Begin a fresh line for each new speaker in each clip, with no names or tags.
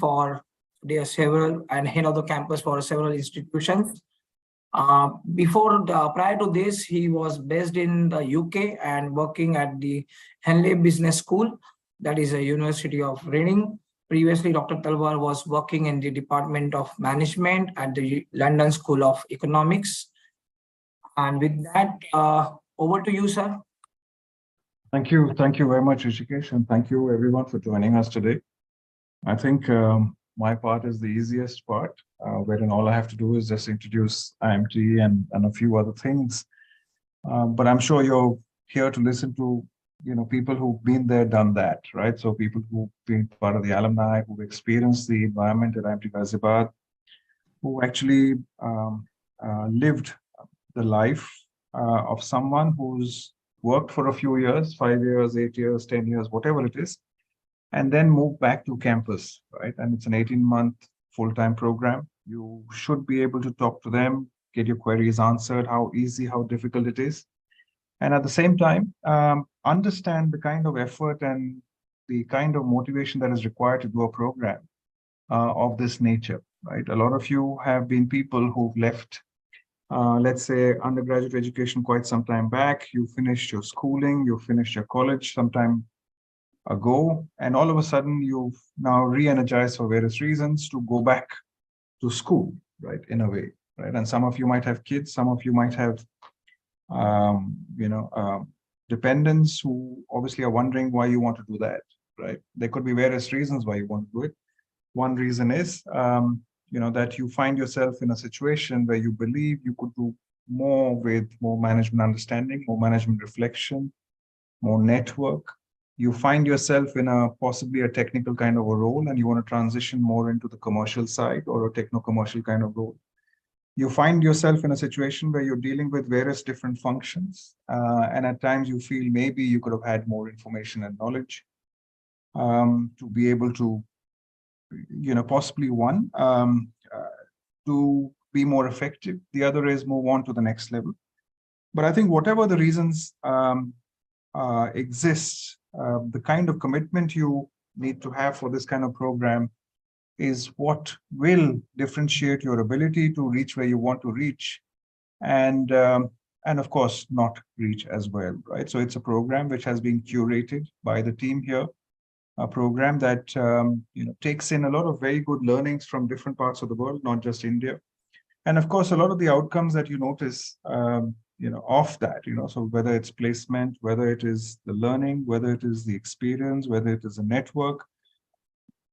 for their several and head of the campus for several institutions. Prior to this, he was based in the UK and working at the Henley Business School, that is a University of Reading. Previously, Dr. Talwar was working in the Department of Management at the London School of Economics. And with that, over to you, sir.
Thank you. Thank you very much, Rishikesh, and thank you everyone for joining us today. I think my part is the easiest part, wherein all I have to do is just introduce IMT and a few other things. But I'm sure you're here to listen to people who've been there, done that, right? So people who've been part of the alumni, who've experienced the environment at IMT Ghaziabad, who actually lived the life of someone who's worked for a few years, 5 years, 8 years, 10 years, whatever it is, and then move back to campus, right? And it's an 18-month full-time program. You should be able to talk to them, get your queries answered, how easy, how difficult it is. And at the same time, understand the kind of effort and the kind of motivation that is required to do a program of this nature, right? A lot of you have been people who've left, let's say, undergraduate education quite some time back. You finished your schooling, you finished your college sometime ago, and all of a sudden you've now re-energized for various reasons to go back to school, right, in a way, right? And some of you might have kids, some of you might have dependents who obviously are wondering why you want to do that, right? There could be various reasons why you want to do it. One reason is that you find yourself in a situation where you believe you could do more with more management understanding, more management reflection, more network. You find yourself in possibly a technical kind of a role, and you want to transition more into the commercial side or a techno-commercial kind of role. You find yourself in a situation where you're dealing with various different functions, and at times you feel maybe you could have had more information and knowledge to be able to, possibly one, to be more effective. The other is move on to the next level. But I think whatever the reasons exist, the kind of commitment you need to have for this kind of program is what will differentiate your ability to reach where you want to reach, and of course not reach as well, right? So it's a program which has been curated by the team here, a program that takes in a lot of very good learnings from different parts of the world, not just India, and of course a lot of the outcomes that you notice of that, so whether it's placement, whether it is the learning, whether it is the experience, whether it is a network,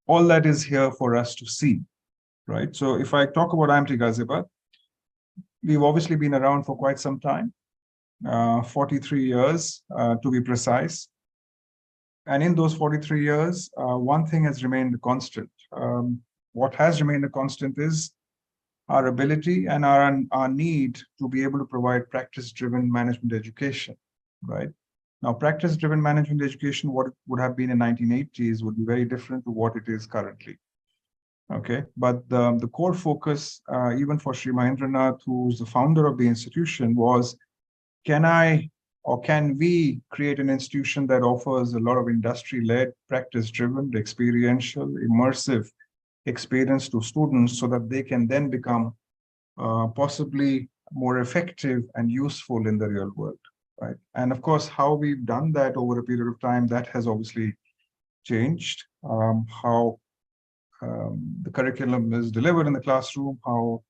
all that is here for us to see, right? So if I talk about IMT Ghaziabad, we've obviously been around for quite some time, 43 years to be precise. And in those 43 years, one thing has remained constant. What has remained a constant is our ability and our need to be able to provide practice-driven management education, right? Now, practice-driven management education, what it would have been in 1980s, would be very different to what it is currently. Okay, but the core focus, even for Sri Mahendranath, who's the founder of the institution, was, can we create an institution that offers a lot of industry-led, practice-driven, experiential, immersive experience to students so that they can then become possibly more effective and useful in the real world, right? And of course, how we've done that over a period of time, that has obviously changed. How the curriculum is delivered in the classroom, how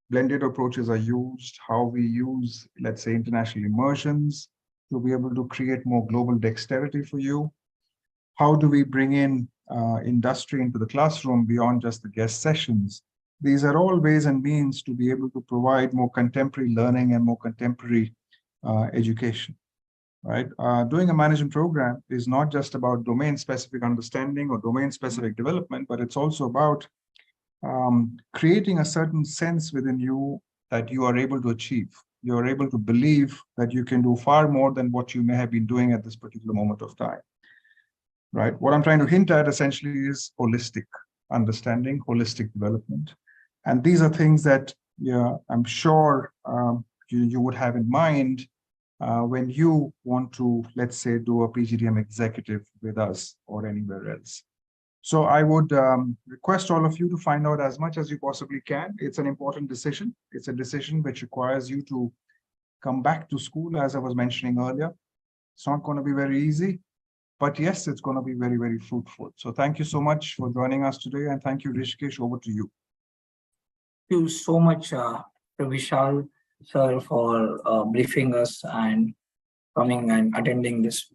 blended approaches are used, how we use, let's say, international immersions to be able to create more global dexterity for you. How do we bring in industry into the classroom beyond just the guest sessions? These are all ways and means to be able to provide more contemporary learning and more contemporary education, right? Doing a management program is not just about domain-specific understanding or domain-specific development, but it's also about creating a certain sense within you that you are able to achieve. You are able to believe that you can do far more than what you may have been doing at this particular moment of time, right? What I'm trying to hint at essentially is holistic understanding, holistic development. And these are things that I'm sure you would have in mind when you want to, let's say, do a PGDM executive with us or anywhere else. So I would request all of you to find out as much as you possibly can. It's an important decision. It's a decision which requires you to come back to school, as I was mentioning earlier. It's not going to be very easy, but yes, it's going to be very, very fruitful. So thank you so much for joining us today. And thank you, Rishikesh. Over to you.
Thank you so much, Vishal sir, for briefing us and coming and attending this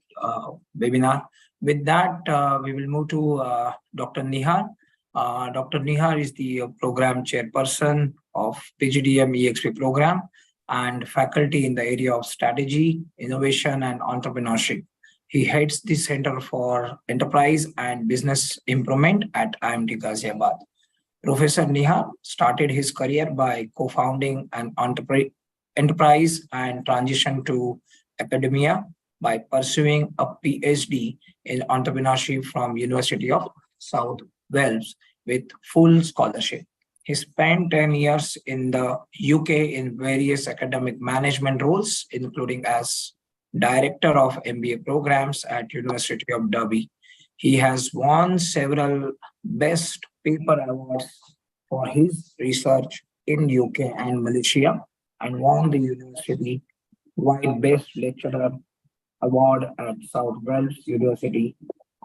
webinar. With that, we will move to Dr. Nihar. Dr. Nihar is the program chairperson of PGDM EXP program and faculty in the area of strategy, innovation, and entrepreneurship. He heads the Center for Enterprise and Business Improvement at IMT Ghaziabad. Professor Nihar started his career by co-founding an enterprise and transitioned to academia by pursuing a PhD in entrepreneurship from University of South Wales with full scholarship. He spent 10 years in the UK in various academic management roles, including as director of MBA programs at University of Derby. He has won several best paper awards for his research in UK and Malaysia and won the university wide Best Lecturer Award at South Wales University,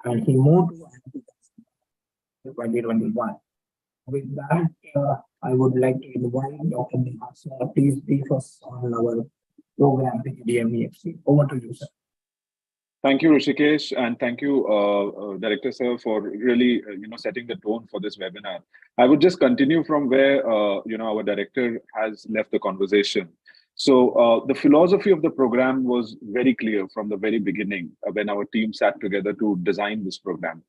and he moved to IIT in 2021. With that, I would like to invite Dr. Nihar sir. Please brief us on our program, PGDMEFC. Over to you, sir.
Thank you, Rishikesh, and thank you, Director Sir, for really setting the tone for this webinar. I would just continue from where our director has left the conversation. So the philosophy of the program was very clear from the very beginning when our team sat together to design this program.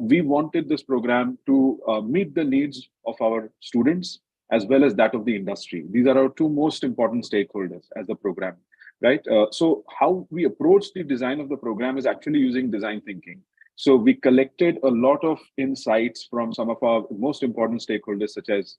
We wanted this program to meet the needs of our students as well as that of the industry. These are our two most important stakeholders as the program. Right. So how we approach the design of the program is actually using design thinking. So we collected a lot of insights from some of our most important stakeholders, such as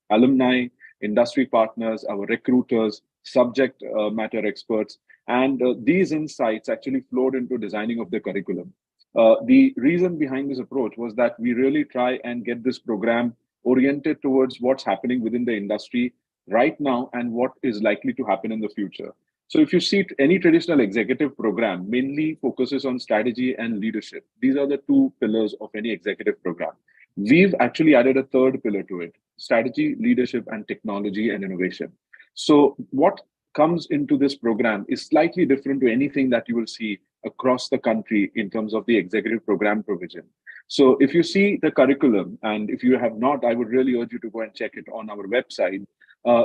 alumni, industry partners, our recruiters, subject matter experts. And these insights actually flowed into designing of the curriculum. The reason behind this approach was that we really try and get this program oriented towards what's happening within the industry right now and what is likely to happen in the future. So if you see any traditional executive program mainly focuses on strategy and leadership. These are the two pillars of any executive program. We've actually added a third pillar to it: strategy, leadership, and technology and innovation. So what comes into this program is slightly different to anything that you will see across the country in terms of the executive program provision. So if you see the curriculum, and if you have not, I would really urge you to go and check it on our website.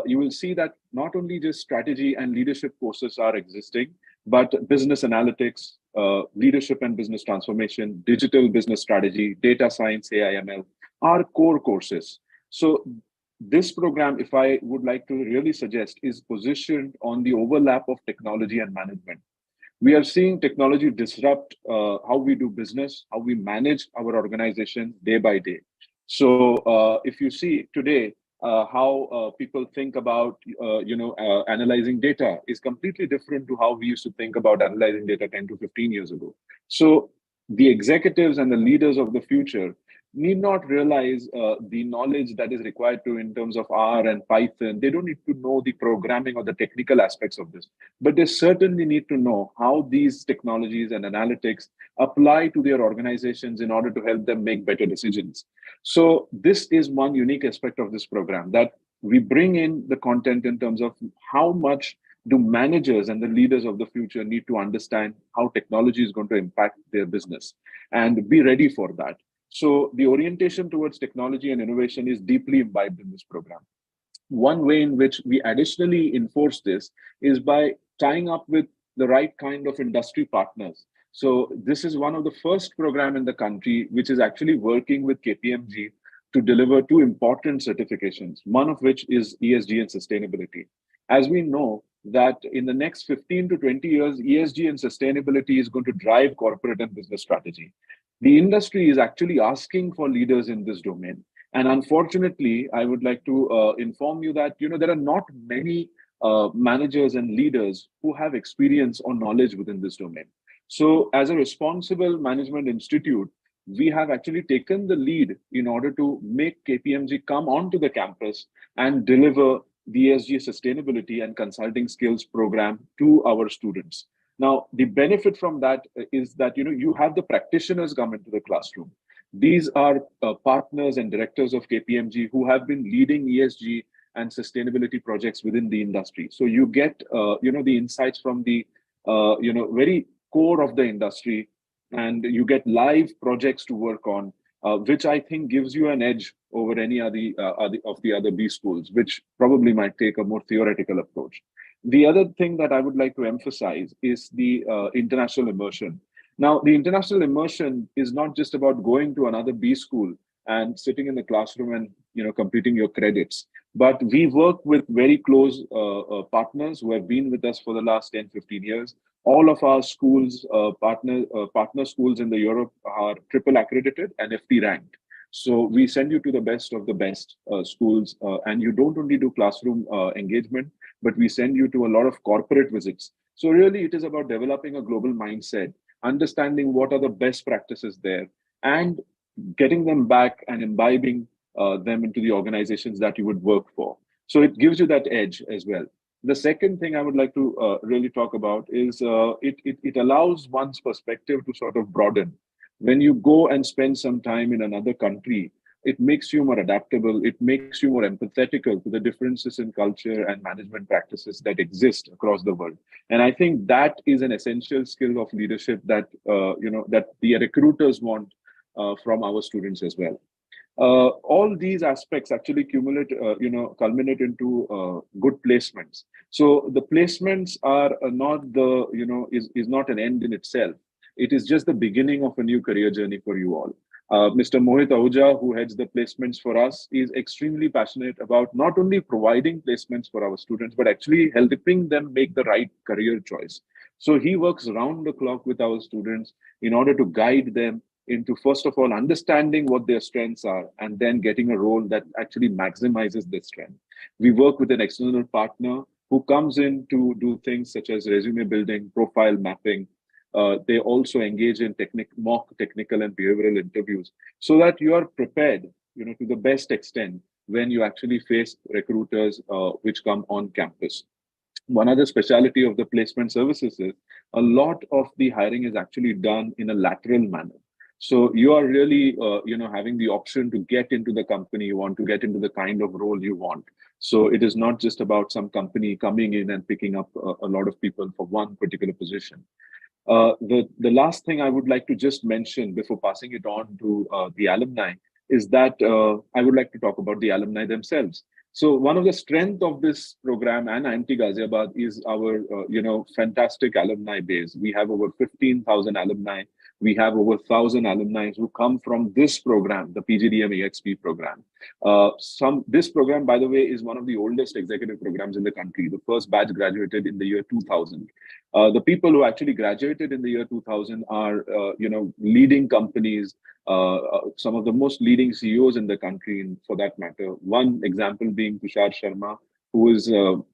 You will see that not only just strategy and leadership courses are existing, but business analytics, leadership and business transformation, digital business strategy, data science, AI/ML are core courses. So this program, if I would like to really suggest, is positioned on the overlap of technology and management. We are seeing technology disrupt how we do business, how we manage our organization day by day. So if you see today, how people think about analyzing data is completely different to how we used to think about analyzing data 10 to 15 years ago. So the executives and the leaders of the future need not realize the knowledge that is required to in terms of R and Python. They don't need to know the programming or the technical aspects of this, but they certainly need to know how these technologies and analytics apply to their organizations in order to help them make better decisions. So this is one unique aspect of this program, that we bring in the content in terms of how much do managers and the leaders of the future need to understand how technology is going to impact their business and be ready for that. So the orientation towards technology and innovation is deeply imbibed in this program. One way in which we additionally enforce this is by tying up with the right kind of industry partners. So this is one of the first program in the country which is actually working with KPMG to deliver two important certifications, one of which is ESG and sustainability. As we know that in the next 15 to 20 years, ESG and sustainability is going to drive corporate and business strategy. The industry is actually asking for leaders in this domain. And unfortunately, I would like to inform you that there are not many managers and leaders who have experience or knowledge within this domain. So as a responsible management institute, we have actually taken the lead in order to make KPMG come onto the campus and deliver the ESG sustainability and consulting skills program to our students. Now, the benefit from that is that you have the practitioners come into the classroom. These are partners and directors of KPMG who have been leading ESG and sustainability projects within the industry. So you get the insights from the very core of the industry, and you get live projects to work on, which I think gives you an edge over any of the other B schools, which probably might take a more theoretical approach. The other thing that I would like to emphasize is the international immersion. Now, the international immersion is not just about going to another B school and sitting in the classroom and completing your credits, but we work with very close partners who have been with us for the last 10, 15 years. All of our schools, partner schools in the Europe are triple accredited and FT ranked. So we send you to the best of the best schools, and you don't only do classroom engagement, but we send you to a lot of corporate visits. So really, it is about developing a global mindset, understanding what are the best practices there, and getting them back and imbibing them into the organizations that you would work for. So it gives you that edge as well. The second thing I would like to really talk about is it allows one's perspective to sort of broaden. When you go and spend some time in another country, it makes you more adaptable. It makes you more empathetical to the differences in culture and management practices that exist across the world. And I think that is an essential skill of leadership that that the recruiters want from our students as well. All these aspects actually culminate into good placements. So the placements are not is not an end in itself. It is just the beginning of a new career journey for you all. Mr. Mohit Ahuja, who heads the placements for us, is extremely passionate about not only providing placements for our students, but actually helping them make the right career choice. So he works round the clock with our students in order to guide them into, first of all, understanding what their strengths are and then getting a role that actually maximizes their strength. We work with an external partner who comes in to do things such as resume building, profile mapping. They also engage in mock technical and behavioral interviews so that you are prepared, to the best extent when you actually face recruiters which come on campus. One other specialty of the placement services is a lot of the hiring is actually done in a lateral manner. So you are really, having the option to get into the company you want, to get into the kind of role you want. So it is not just about some company coming in and picking up a lot of people for one particular position. The last thing I would like to just mention before passing it on to the alumni is that I would like to talk about the alumni themselves. So one of the strengths of this program and IMT Ghaziabad is our fantastic alumni base. We have over 15,000 alumni. We have over 1,000 alumni who come from this program, the PGDM EXP program. This program, by the way, is one of the oldest executive programs in the country. The first batch graduated in the year 2000. The people who actually graduated in the year 2000 are, leading companies, some of the most leading CEOs in the country, for that matter. One example being Tushar Sharma, who is the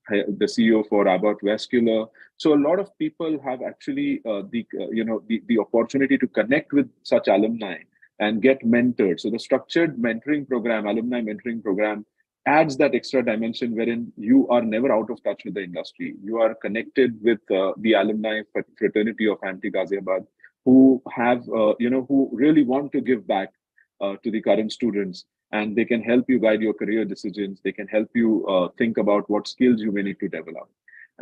CEO for Abbott Vascular. So a lot of people have actually the opportunity to connect with such alumni and get mentored. So the structured mentoring program, alumni mentoring program, adds that extra dimension wherein you are never out of touch with the industry. You are connected with the alumni fraternity of IMT Ghaziabad, who have who really want to give back to the current students, and they can help you guide your career decisions. They can help you think about what skills you may need to develop.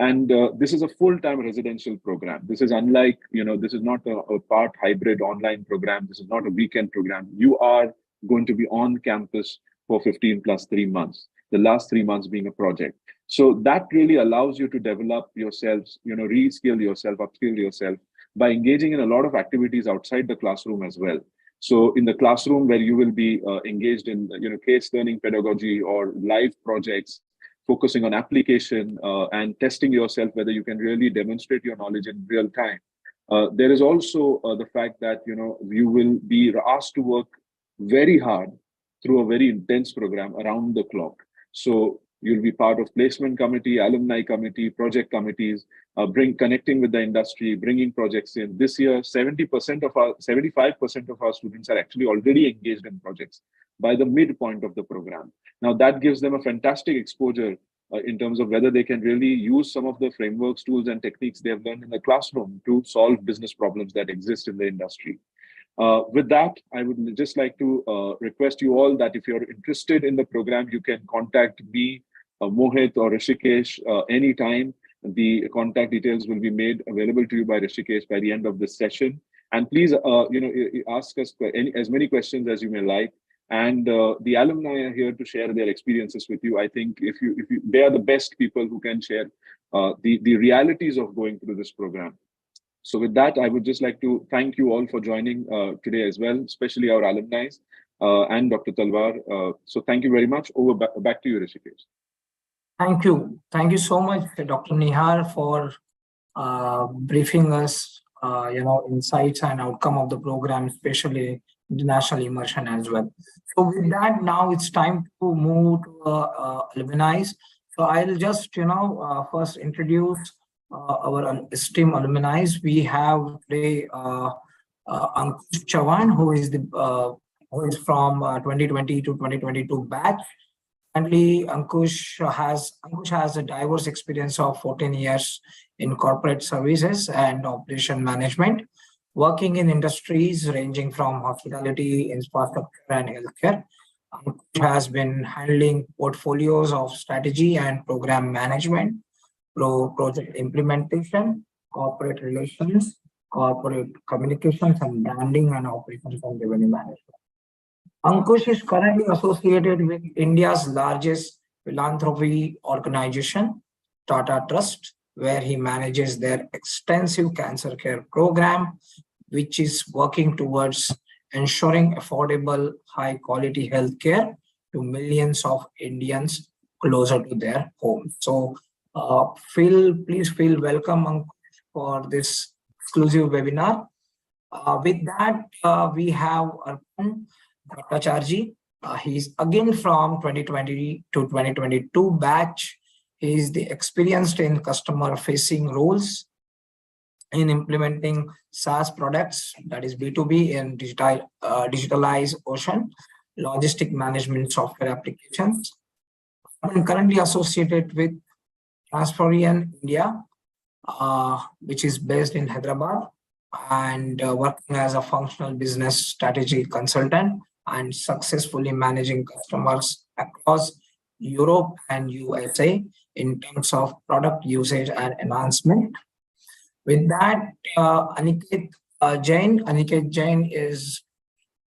And this is a full-time residential program. This is unlike, this is not a part hybrid online program. This is not a weekend program. You are going to be on campus for 15 plus 3 months, the last 3 months being a project. So that really allows you to develop yourselves, reskill yourself, upskill yourself by engaging in a lot of activities outside the classroom as well. So in the classroom, where you will be engaged in case learning pedagogy or live projects, focusing on application and testing yourself whether you can really demonstrate your knowledge in real time. There is also the fact that you will be asked to work very hard through a very intense program around the clock. So You'll be part of placement committee, alumni committee, project committees, connecting with the industry, bringing projects in. This year, 75% of our students are actually already engaged in projects by the midpoint of the program. Now that gives them a fantastic exposure in terms of whether they can really use some of the frameworks, tools, and techniques they have learned in the classroom to solve business problems that exist in the industry. With that, I would just like to request you all that if you're interested in the program, you can contact me, Mohit, or Rishikesh anytime. The contact details will be made available to you by Rishikesh by the end of this session. And please, ask us as many questions as you may like. And the alumni are here to share their experiences with you. I think if you they are the best people who can share the realities of going through this program. So with that, I would just like to thank you all for joining today as well, especially our alumni and Dr. Talwar. So thank you very much. Back to you, Rishikesh.
Thank you. Thank you so much, Dr. Nihar, for briefing us, insights and outcome of the program, especially international immersion as well. So with that, now it's time to move to alumni. So I'll just, first introduce our esteemed alumni. We have today Ankush Chavan, who is from 2020 to 2022 batch. Currently, Ankush has a diverse experience of 14 years in corporate services and operation management, working in industries ranging from hospitality, infrastructure, and healthcare. Ankush has been handling portfolios of strategy and program management, project implementation, corporate relations, corporate communications, and branding and operations and revenue management. Ankush is currently associated with India's largest philanthropy organization, Tata Trust, where he manages their extensive cancer care program, which is working towards ensuring affordable, high-quality healthcare to millions of Indians closer to their homes. So, please feel welcome, Ankush, for this exclusive webinar. With that, we have Arpan Bhattacharjee. He's again from 2020 to 2022 batch. He is the experienced in customer-facing roles in implementing SaaS products, that is B2B, in digitalized ocean logistic management software applications. I'm currently associated with Transferian India, which is based in Hyderabad, and working as a functional business strategy consultant and successfully managing customers across Europe and USA in terms of product usage and enhancement. With that, Aniket Jain is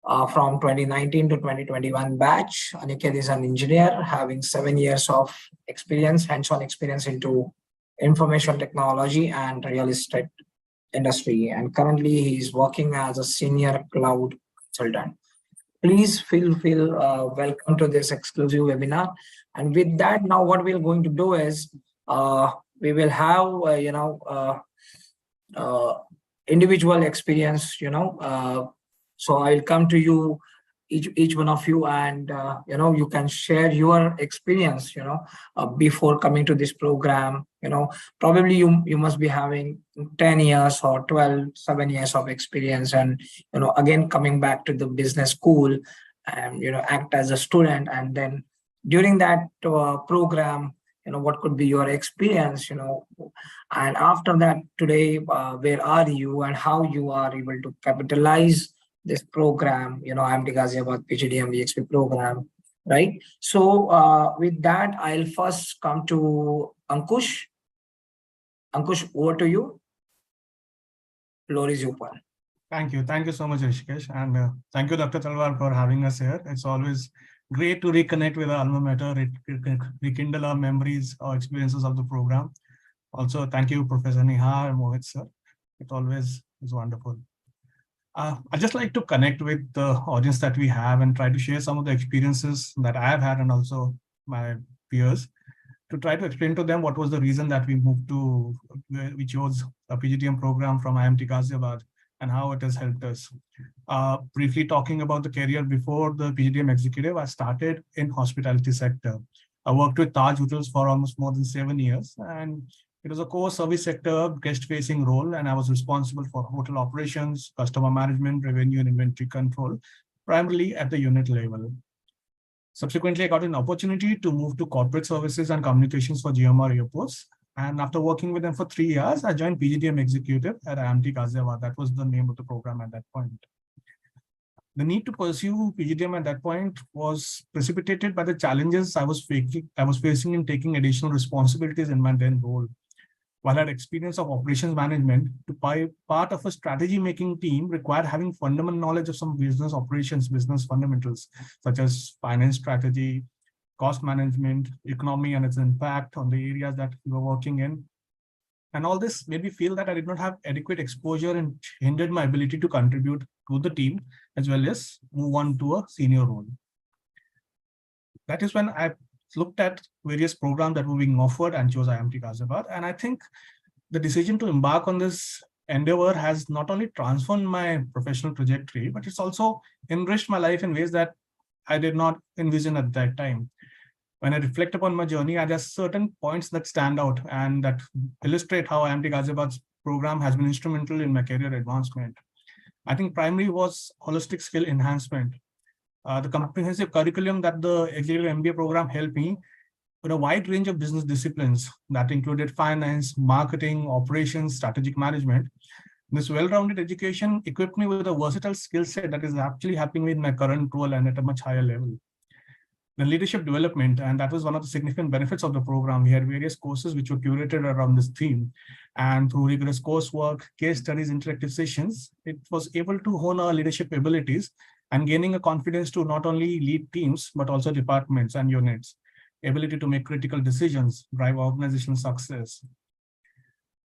from 2019 to 2021 batch. Aniket is an engineer having 7 years of experience, hands-on experience into information technology and real estate industry. And currently he is working as a senior cloud consultant. Please feel welcome to this exclusive webinar. And with that, now what we're going to do is we will have individual experience. So I'll come to you, each one of you, and you can share your experience. Before coming to this program. Probably you must be having 10 years or 7 years of experience, and again coming back to the business school and act as a student, and then during that program, what could be your experience, and after that today, where are you and how you are able to capitalize this program, IMT Ghaziabad PGDM VXP program, right? So with that, I'll first come to Ankush. Ankush, over to you. Floor is open.
Thank you. Thank you so much, Rishikesh. And thank you, Dr. Talwar, for having us here. It's always great to reconnect with our alma mater, rekindle our memories or experiences of the program. Also, thank you, Professor Nihar and Mohit, sir. It always is wonderful. I'd just like to connect with the audience that we have and try to share some of the experiences that I have had and also my peers, to try to explain to them what was the reason that we chose a PGDM program from IMT Ghaziabad and how it has helped us. Briefly talking about the career before the PGDM executive, I started in hospitality sector. I worked with Taj Hotels for almost more than 7 years, and it was a core service sector guest-facing role, and I was responsible for hotel operations, customer management, revenue, and inventory control, primarily at the unit level. Subsequently, I got an opportunity to move to corporate services and communications for GMR Airports. And after working with them for 3 years, I joined PGDM Executive at IMT Ghaziabad. That was the name of the program at that point. The need to pursue PGDM at that point was precipitated by the challenges I was facing in taking additional responsibilities in my then role. While I had experience of operations management, to be part of a strategy making team required having fundamental knowledge of some business operations, business fundamentals, such as finance strategy, cost management, economy and its impact on the areas that we were working in. And all this made me feel that I did not have adequate exposure and hindered my ability to contribute to the team, as well as move on to a senior role. That is when I looked at various programs that were being offered and chose IMT Ghaziabad. And I think the decision to embark on this endeavor has not only transformed my professional trajectory, but it's also enriched my life in ways that I did not envision at that time. When I reflect upon my journey, I have certain points that stand out and that illustrate how IMT Ghaziabad's program has been instrumental in my career advancement. I think primary was holistic skill enhancement. The comprehensive curriculum that the Executive MBA program helped me with a wide range of business disciplines that included finance, marketing, operations, strategic management. This well-rounded education equipped me with a versatile skill set that is actually helping me in my current role and at a much higher level. The leadership development, and that was one of the significant benefits of the program. We had various courses which were curated around this theme, and through rigorous coursework, case studies, interactive sessions, it was able to hone our leadership abilities and gaining a confidence to not only lead teams, but also departments and units, ability to make critical decisions, drive organizational success.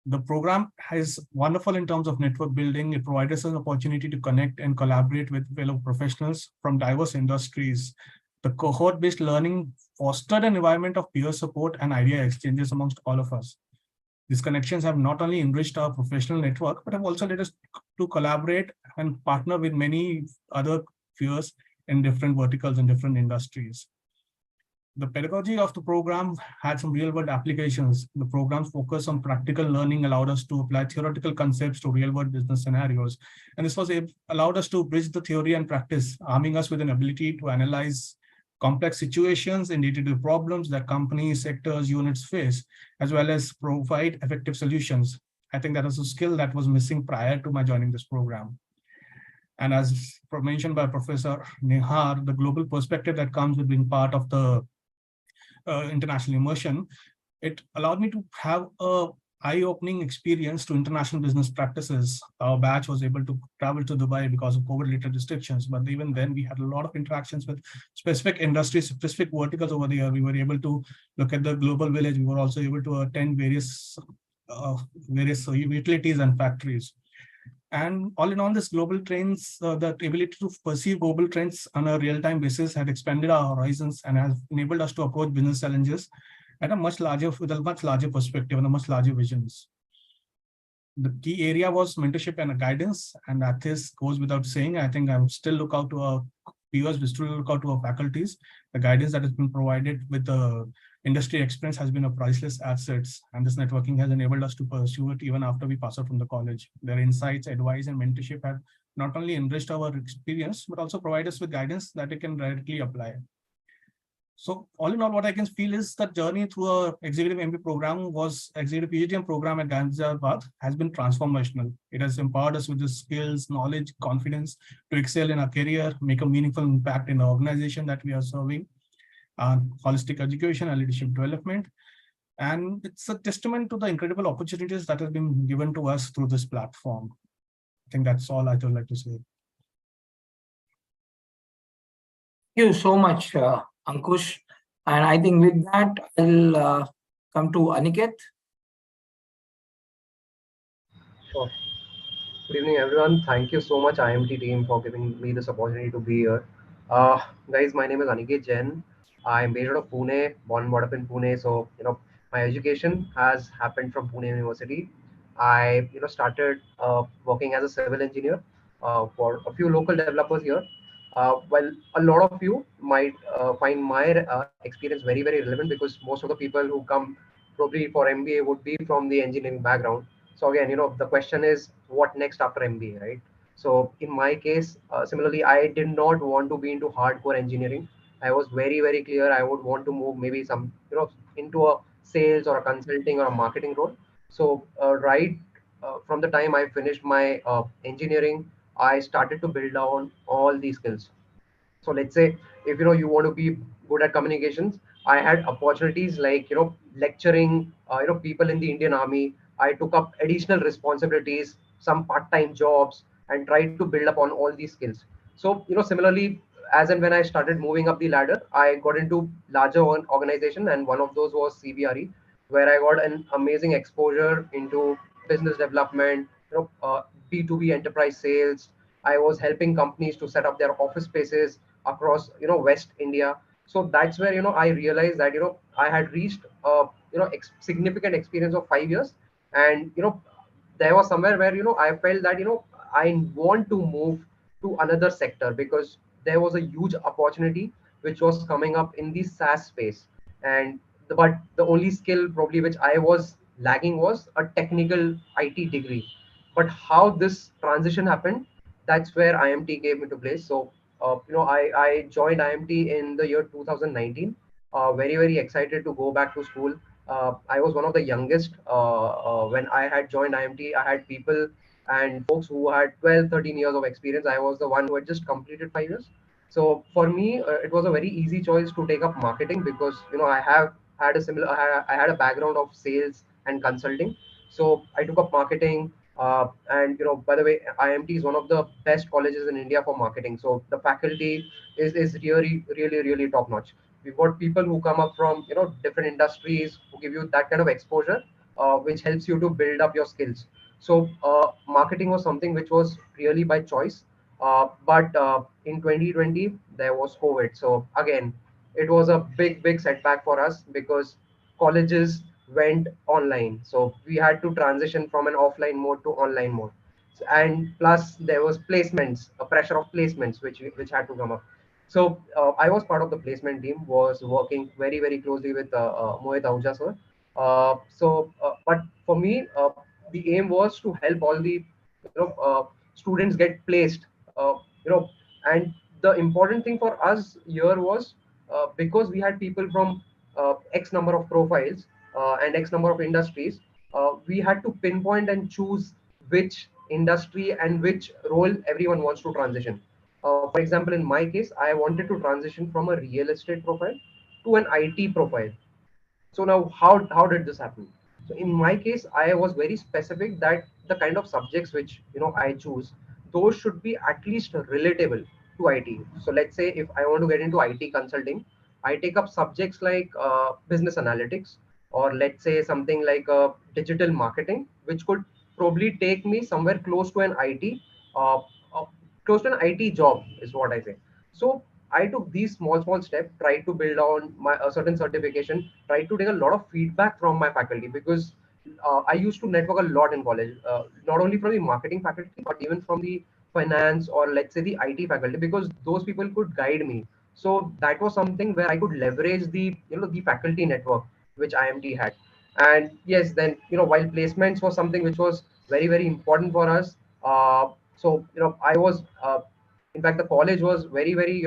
The program is wonderful in terms of network building. It provides us an opportunity to connect and collaborate with fellow professionals from diverse industries. The cohort-based learning fostered an environment of peer support and idea exchanges amongst all of us. These connections have not only enriched our professional network, but have also led us to collaborate and partner with many other peers in different verticals and different industries. The pedagogy of the program had some real-world applications. The program's focus on practical learning allowed us to apply theoretical concepts to real-world business scenarios. And this was allowed us to bridge the theory and practice, arming us with an ability to analyze complex situations and day-to-day problems that companies, sectors, units face, as well as provide effective solutions. I think that was a skill that was missing prior to my joining this program. And as mentioned by Professor Nihar, the global perspective that comes with being part of the international immersion, it allowed me to have a eye-opening experience to international business practices. Our batch was able to travel to Dubai because of COVID-related restrictions, but even then we had a lot of interactions with specific industries, specific verticals over there. We were able to look at the global village. We were also able to attend various utilities and factories. And all in all, this global trends, the ability to perceive global trends on a real-time basis had expanded our horizons and has enabled us to approach business challenges at a much larger, with a much larger perspective and a much larger visions. The key area was mentorship and guidance, and that goes without saying. I think I would still look out to our peers, we still look out to our faculties. The guidance that has been provided with the industry experience has been a priceless asset, and this networking has enabled us to pursue it even after we pass out from the college. Their insights, advice, and mentorship have not only enriched our experience, but also provide us with guidance that we can directly apply. So all in all, what I can feel is that journey through our executive MBA program was executive PGDM program at Ghaziabad has been transformational. It has empowered us with the skills, knowledge, confidence to excel in our career, make a meaningful impact in the organization that we are serving, holistic education and leadership development. And it's a testament to the incredible opportunities that have been given to us through this platform. I think that's all I would like to say.
Thank you so much, Ankush. And I think with that, I'll come to Aniket.
Sure. Good evening, everyone. Thank you so much, IMT team, for giving me this opportunity to be here. Guys, my name is Aniket Jain. I'm based out of Pune, born and brought up in Pune. So, my education has happened from Pune University. I, started working as a civil engineer for a few local developers here. Well, a lot of you might find my experience very, very relevant, because most of the people who come probably for MBA would be from the engineering background. So again, the question is, what next after MBA, right? So in my case, similarly, I did not want to be into hardcore engineering. I was very, very clear I would want to move maybe some, into a sales or a consulting or a marketing role. So right from the time I finished my engineering, I started to build down all these skills. So let's say, if you want to be good at communications, I had opportunities like lecturing people in the Indian Army. I took up additional responsibilities, some part-time jobs, and tried to build upon all these skills. So similarly, as and when I started moving up the ladder, I got into larger organization, and one of those was CBRE, where I got an amazing exposure into business development, B2B enterprise sales. I was helping companies to set up their office spaces across West India. So that's where I realized that I had reached significant experience of 5 years. And there was somewhere where I felt that I want to move to another sector, because there was a huge opportunity which was coming up in the SaaS space. And but the only skill probably which I was lacking was a technical IT degree. But how this transition happened, that's where IMT came into place. So I joined IMT in the year 2019. Very, very excited to go back to school. I was one of the youngest when I had joined IMT. I had people and folks who had 12, 13 years of experience. I was the one who had just completed 5 years. So for me, it was a very easy choice to take up marketing, because I have had a similar, I had a background of sales and consulting. So I took up marketing. And by the way, IMT is one of the best colleges in India for marketing. So the faculty is really, really, really top notch. We've got people who come up from different industries, who give you that kind of exposure, which helps you to build up your skills. So marketing was something which was really by choice. But in 2020 there was COVID. So again, it was a big, big setback for us, because colleges went online. So we had to transition from an offline mode to online mode. And plus there was placements, a pressure of placements which had to come up. So I was part of the placement team, was working very, very closely with Mohit Ahuja sir. But for me, the aim was to help all the students get placed. And the important thing for us here was, because we had people from X number of profiles and X number of industries, we had to pinpoint and choose which industry and which role everyone wants to transition. For example, in my case, I wanted to transition from a real estate profile to an IT profile. So now, how did this happen? So in my case, I was very specific that the kind of subjects which I choose, those should be at least relatable to IT. So let's say if I want to get into IT consulting, I take up subjects like business analytics, or let's say something like digital marketing, which could probably take me somewhere close to an IT, uh, uh, close to an IT job, is what I say. So I took these small, small steps, tried to build on my a certain certification, tried to take a lot of feedback from my faculty, because I used to network a lot in college, not only from the marketing faculty, but even from the finance, or let's say the IT faculty, because those people could guide me. So that was something where I could leverage the faculty network which IMT had. And yes, then while placements was something which was very, very important for us. So I was in fact, the college was very, very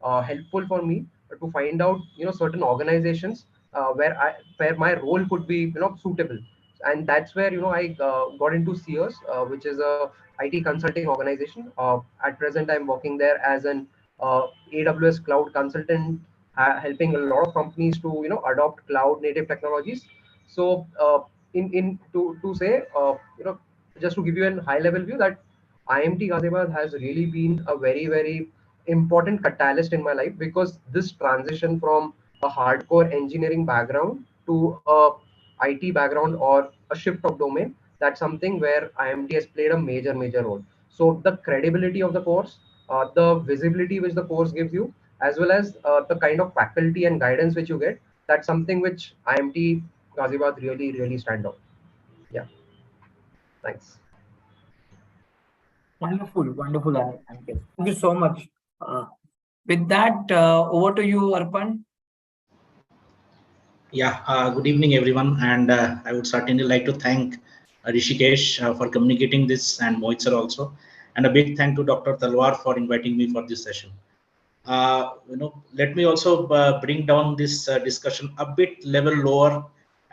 helpful for me to find out certain organizations where my role could be suitable. And that's where I got into Sears, which is a IT consulting organization. At present, I'm working there as an AWS cloud consultant, helping a lot of companies to adopt cloud native technologies. So in to say just to give you a high level view, that IMT Ghaziabad has really been a very, very important catalyst in my life, because this transition from a hardcore engineering background to a IT background, or a shift of domain, that's something where IMT has played a major, major role. So the credibility of the course, the visibility which the course gives you, as well as the kind of faculty and guidance which you get, that's something which IMT Ghaziabad really, really stand out. Yeah, thanks.
Wonderful, wonderful, Ankit. Thank you so much Uh, with that, over to you, Arpan.
Yeah, good evening, everyone. And I would certainly like to thank Rishikesh for communicating this and Mohit sir also. And a big thank to Dr. Talwar for inviting me for this session. Let me also bring down this discussion a bit level lower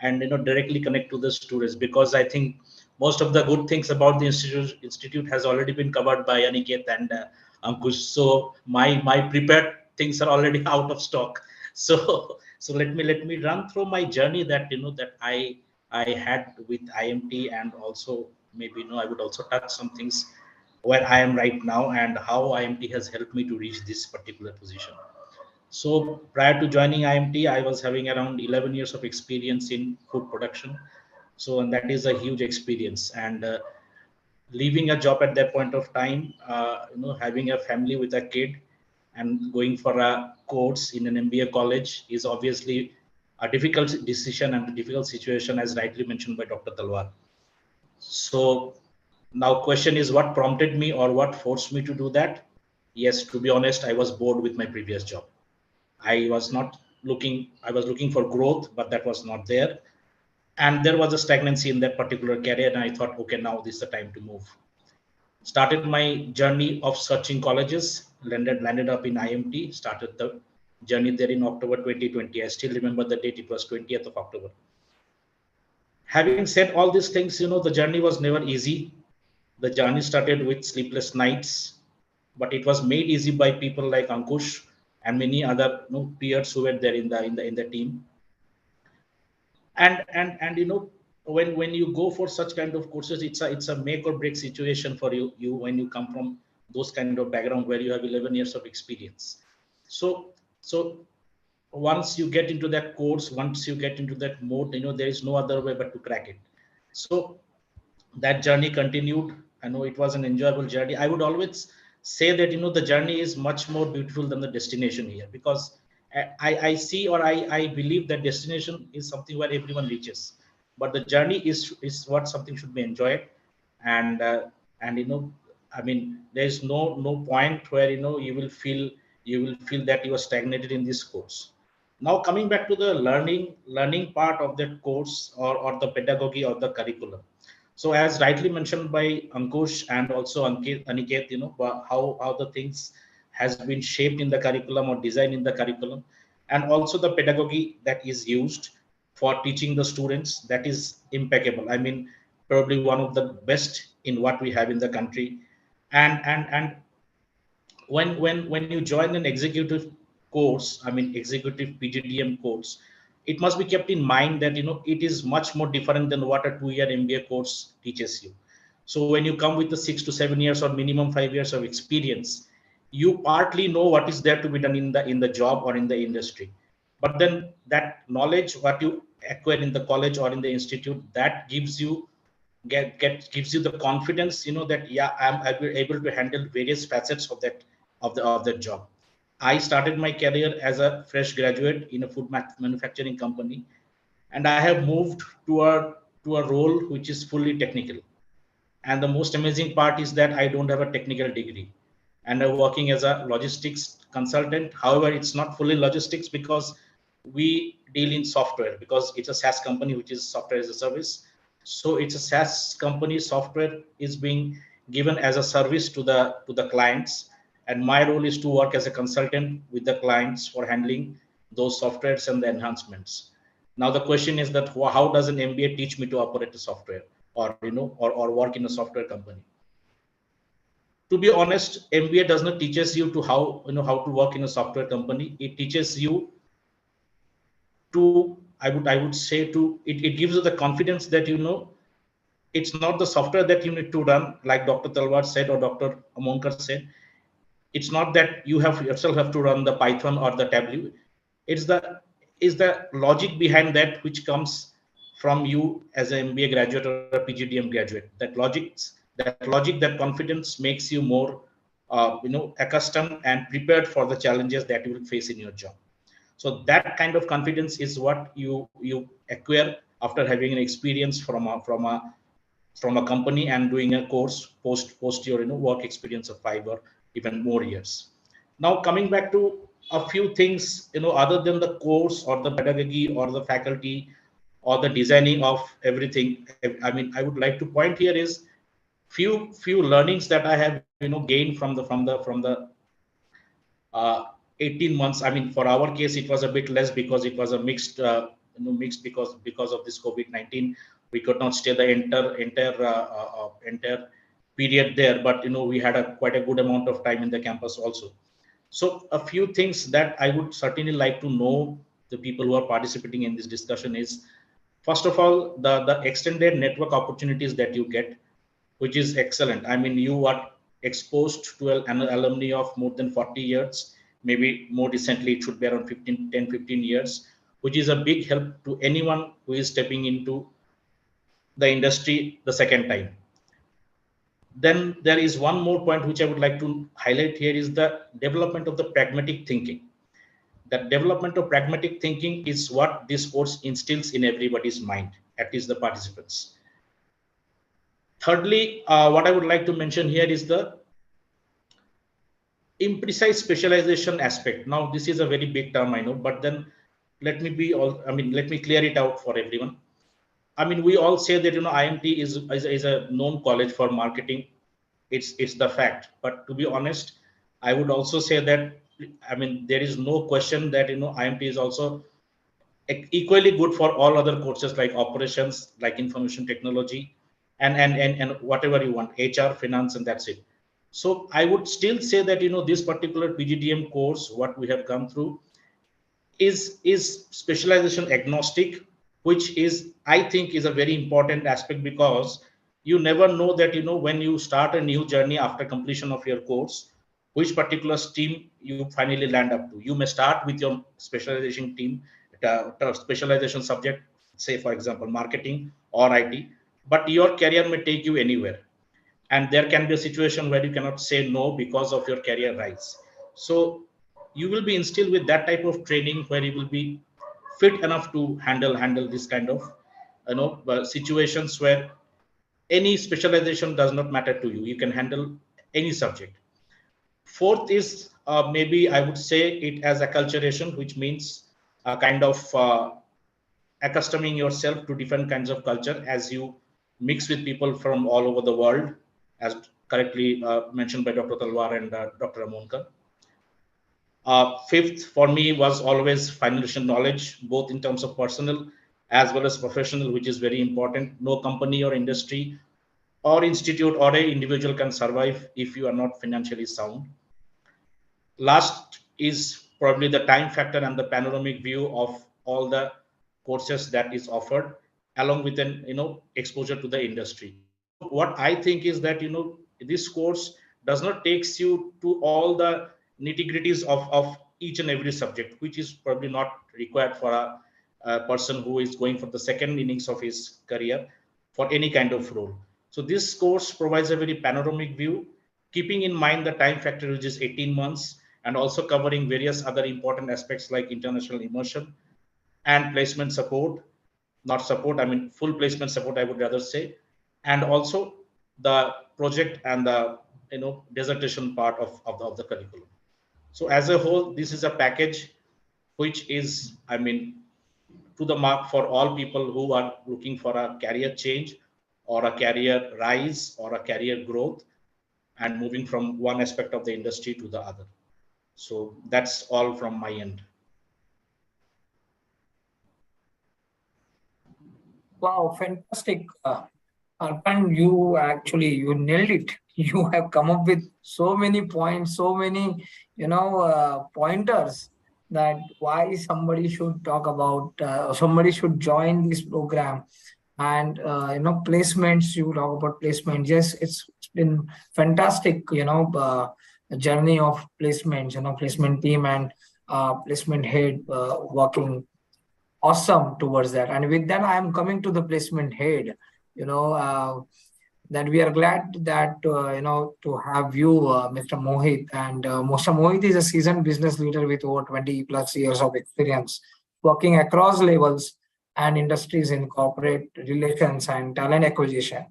and, directly connect to the students, because I think most of the good things about the institute has already been covered by Aniket and Ankush. So my prepared things are already out of stock. So let me run through my journey that that I had with IMT, and also maybe I would also touch some things where I am right now and how IMT has helped me to reach this particular position. So prior to joining IMT, I was having around 11 years of experience in food production. So, and that is a huge experience. And leaving a job at that point of time, having a family with a kid and going for a course in an MBA college is obviously a difficult decision and a difficult situation, as rightly mentioned by Dr. Talwar. So now question is, what prompted me or what forced me to do that? Yes, to be honest, I was bored with my previous job. I was not looking, I was looking for growth, but that was not there. And there was a stagnancy in that particular career. And I thought, okay, now this is the time to move. Started my journey of searching colleges, landed up in IMT, started the journey there in October 2020. I still remember the date, it was 20th of October. Having said all these things, the journey was never easy. The journey started with sleepless nights, but it was made easy by people like Ankush and many other peers who were there in the team. And when you go for such kind of courses, it's a make or break situation for you when you come from those kind of background where you have 11 years of experience. So once you get into that course, once you get into that mode, there is no other way but to crack it. So that journey continued. I know it was an enjoyable journey. I would always say that the journey is much more beautiful than the destination here, because I see, or I believe that destination is something where everyone reaches, but the journey is what something should be enjoyed. And and I mean, there's no point where you will feel that you are stagnated in this course. Now coming back to the learning part of that course, or the pedagogy or the curriculum. So as rightly mentioned by Ankush and also Aniket, how the things has been shaped in the curriculum or designed in the curriculum, and also the pedagogy that is used for teaching the students, that is impeccable. I mean, probably one of the best in what we have in the country. And when you join an executive course, I mean executive PGDM course, it must be kept in mind that it is much more different than what a 2-year MBA course teaches you. So when you come with the 6 to 7 years or minimum 5 years of experience, you partly know what is there to be done in the job or in the industry. But then that knowledge what you acquire in the college or in the institute, that gives you gives you the confidence, that yeah, I'll be able to handle various facets of that job. I started my career as a fresh graduate in a food manufacturing company, and I have moved to a role which is fully technical. And the most amazing part is that I don't have a technical degree, and I'm working as a logistics consultant. However, it's not fully logistics, because we deal in software, because it's a SaaS company, which is software as a service. So it's a SaaS company. Software is being given as a service to the clients, and my role is to work as a consultant with the clients for handling those softwares and the enhancements. Now the question is that how does an MBA teach me to operate a software, or work in a software company? To be honest, MBA does not teaches you to how to work in a software company. It teaches you to, I would say, it gives you the confidence that it's not the software that you need to run, like Dr. Talwar said or Dr. Amonkar said. It's not that you yourself have to run the Python or the Tableau. It's the logic behind that which comes from you as an MBA graduate or a PGDM graduate. That logic, that confidence makes you more accustomed and prepared for the challenges that you will face in your job. So that kind of confidence is what you acquire after having an experience from a company and doing a course post your work experience of 5 or even more years. Now coming back to a few things, other than the course or the pedagogy or the faculty or the designing of everything, I mean, I would like to point here is few learnings that I have, gained from the 18 months. I mean, for our case, it was a bit less because it was a mixed because of this COVID-19. We could not stay the entire period there, but we had a quite a good amount of time in the campus also. So a few things that I would certainly like to know the people who are participating in this discussion is, first of all, the extended network opportunities that you get, which is excellent. I mean, you are exposed to an alumni of more than 40 years, maybe more recently it should be around 15 years, which is a big help to anyone who is stepping into the industry the second time. Then there is one more point which I would like to highlight here is the development of the pragmatic thinking. That development of pragmatic thinking is what this course instills in everybody's mind, at least the participants. Thirdly, what I would like to mention here is the imprecise specialization aspect. Now, this is a very big term, I know, but then let me clear it out for everyone. I mean, we all say that IMT is a known college for marketing. It's the fact. But to be honest, I would also say that, I mean, there is no question that IMT is also equally good for all other courses like operations, like information technology, and whatever you want, HR, finance, and that's it. So I would still say that this particular PGDM course, what we have gone through, is specialization agnostic, which is, I think, is a very important aspect, because you never know that when you start a new journey after completion of your course, which particular stream you finally land up to. You may start with your specialization team, specialization subject, say for example marketing or IT, but your career may take you anywhere, and there can be a situation where you cannot say no because of your career rise. So you will be instilled with that type of training where you will be fit enough to handle this kind of situations where any specialization does not matter to you. You can handle any subject. Fourth is, maybe I would say it as acculturation, which means a kind of accustoming yourself to different kinds of culture as you mix with people from all over the world, as correctly mentioned by Dr. Talwar and Dr. Amonkar. Fifth, for me, was always financial knowledge, both in terms of personal as well as professional, which is very important. No company or industry or institute or a individual can survive if you are not financially sound. Last is probably the time factor and the panoramic view of all the courses that is offered, along with an exposure to the industry. So what I think is that this course does not takes you to all the nitty-gritties of each and every subject, which is probably not required for a person who is going for the second innings of his career for any kind of role. So this course provides a very panoramic view, keeping in mind the time factor, which is 18 months, and also covering various other important aspects like international immersion and placement support, not support, I mean full placement support, I would rather say, and also the project and the dissertation part of the curriculum. So as a whole, this is a package which is, I mean, to the mark for all people who are looking for a career change or a career rise or a career growth, and moving from one aspect of the industry to the other. So that's all from my end.
Wow, fantastic. Arpan, you nailed it. You have come up with so many points, so many, pointers that why somebody should talk about, somebody should join this program. And, placements, you talk about placement. Yes, it's been fantastic, journey of placements, placement team and placement head working awesome towards that. And with that, I am coming to the placement head. You know, that we are glad that to have you, Mr. Mohit. And Mr. Mohit is a seasoned business leader with over 20 plus years of experience working across levels and industries in corporate relations and talent acquisition.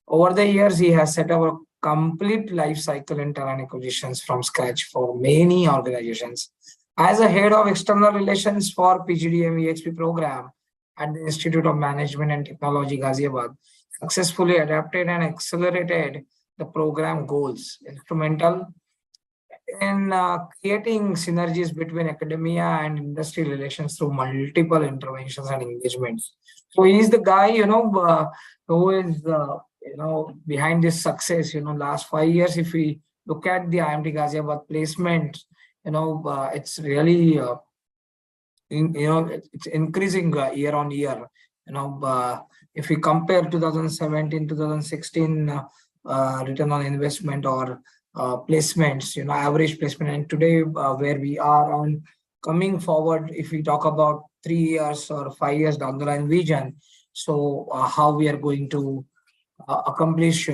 Over the years, he has set up complete life cycle in talent acquisitions from scratch for many organizations. As a head of external relations for PGDM EXP program at the Institute of Management and Technology, Ghaziabad, successfully adapted and accelerated the program goals, instrumental in creating synergies between academia and industry relations through multiple interventions and engagements. So he's the guy, who is, behind this success. Last 5 years, if we look at the IMT Ghaziabad placement, it's really, it's increasing year on year. If we compare 2017, 2016 return on investment or placements, average placement, and today where we are on coming forward, if we talk about 3 years or 5 years down the line vision, so how we are going to accomplish,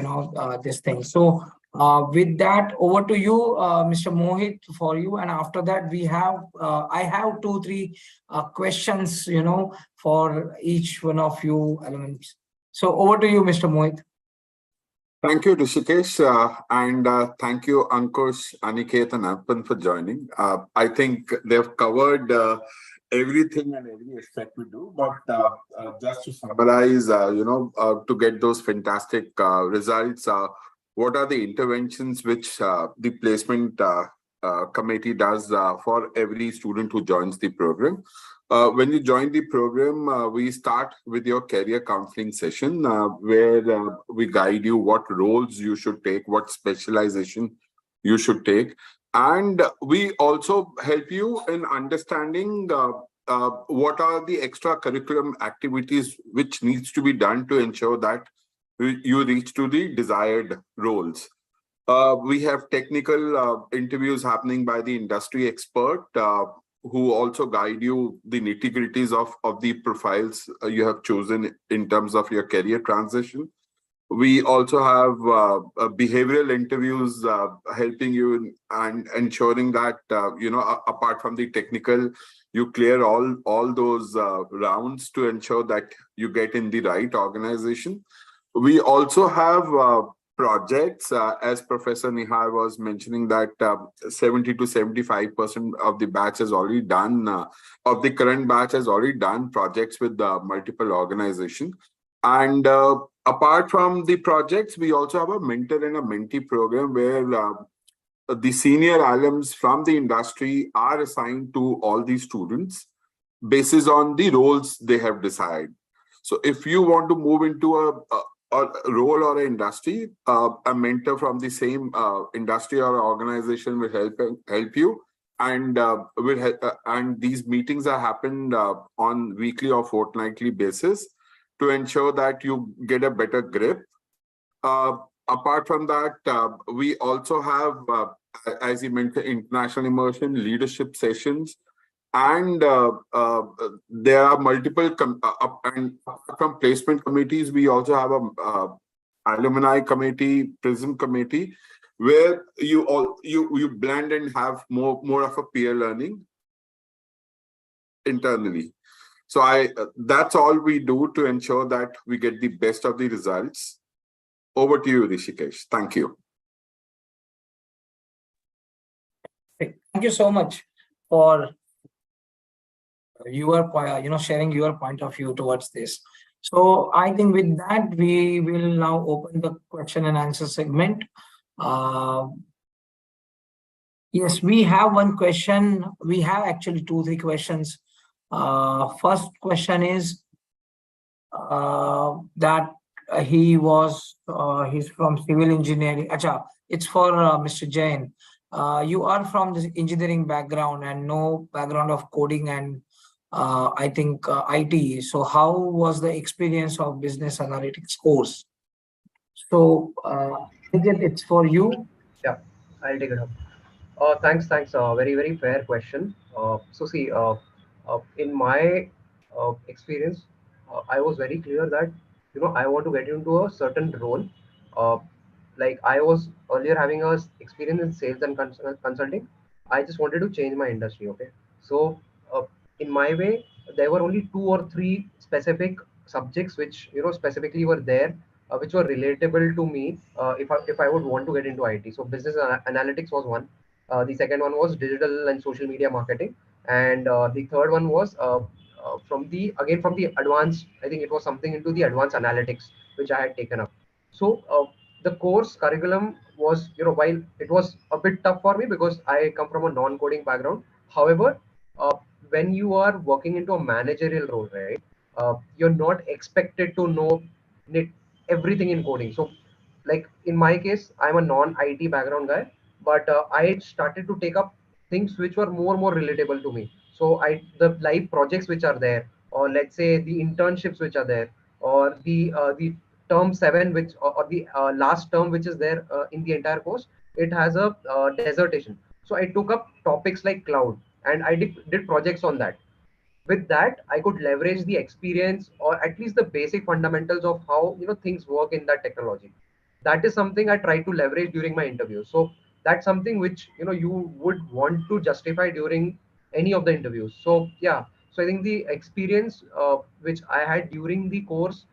this thing. So with that, over to you, Mr. Mohit, for you. And after that, I have 2, 3 questions, for each one of you elements. So over to you, Mr. Mohit.
Thank you, Rishikesh, and thank you, Ankush, Aniket, and Arpan for joining. I think they've covered everything and every aspect we do, but just to summarize, to get those fantastic results, what are the interventions which the placement committee does for every student who joins the program? When you join the program, we start with your career counseling session, where we guide you what roles you should take, what specialization you should take. And we also help you in understanding what are the extra curriculum activities which needs to be done to ensure that you reach to the desired roles. We have technical interviews happening by the industry expert, who also guide you the nitty-gritties of the profiles you have chosen in terms of your career transition. We also have behavioral interviews helping you and ensuring that, apart from the technical, you clear all those rounds to ensure that you get in the right organization. We also have projects, as Professor Nihar was mentioning, that 70 to 75% of the batch has already done, of the current batch has already done projects with multiple organizations. And apart from the projects, we also have a mentor and a mentee program where the senior alums from the industry are assigned to all these students basis on the roles they have decided. So if you want to move into a role or an industry, a mentor from the same industry or organization will help you, and will help. And these meetings are happened on weekly or fortnightly basis to ensure that you get a better grip. Apart from that, we also have, as you mentioned, international immersion, leadership sessions. And there are multiple, and from placement committees, we also have a alumni committee, PRISM committee, where you blend and have more of a peer learning internally. So that's all we do to ensure that we get the best of the results. Over to you, Rishikesh. Thank you.
Thank you so much for your sharing your point of view towards this. So I think with that, we will now open the question and answer segment. Yes, we have one question. We have actually 2, 3 questions. First question is that he's from civil engineering. Acha, it's for Mr. Jain. You are from the engineering background and no background of coding and I think IT. So how was the experience of business analytics course? So it's for you.
Yeah, I'll take it up. Thanks. Very, very fair question. So see, in my experience, I was very clear that I want to get into a certain role. Uh, like I was earlier having a experience in sales and consulting. I just wanted to change my industry. Okay, so in my way, there were only 2 or 3 specific subjects which specifically were there which were relatable to me if I would want to get into IT. So business analytics was one. The second one was digital and social media marketing, and the third one was from the advanced. I think it was something into the advanced analytics which I had taken up. So the course curriculum was, while it was a bit tough for me because I come from a non-coding background. However, when you are working into a managerial role, right, you're not expected to know knit everything in coding. So, like in my case, I'm a non-IT background guy, but I started to take up things which were more relatable to me. So, the live projects which are there, or let's say the internships which are there, or the term 7 which or the last term which is there in the entire course, it has a dissertation. So I took up topics like cloud, and I did projects on that. With that, I could leverage the experience, or at least the basic fundamentals of how things work in that technology. That is something I try to leverage during my interview. So that's something which you would want to justify during any of the interviews. So yeah, so I think the experience which I had during the course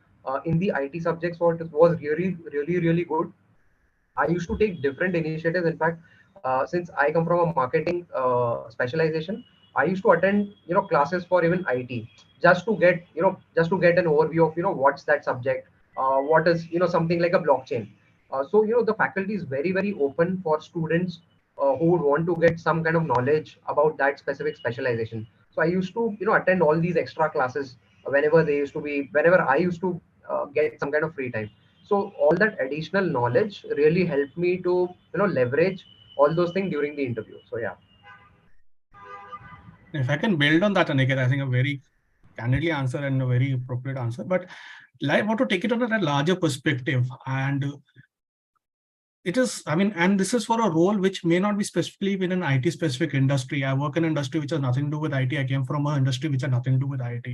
in the IT subjects was really good. I used to take different initiatives. In fact, since I come from a marketing specialization, I used to attend classes for even IT, just to get an overview of what's that subject, what is something like a blockchain. So the faculty is very very open for students who would want to get some kind of knowledge about that specific specialization. So I used to attend all these extra classes whenever I used to get some kind of free time. So all that additional knowledge really helped me to leverage all those things during the interview. So yeah.
If I can build on that, Aniket, I think a very candidly answer and a very appropriate answer. But I want to take it on a larger perspective. And it is, I mean, and this is for a role which may not be specifically in an IT specific industry. I work in an industry which has nothing to do with IT. I came from an industry which has nothing to do with IT.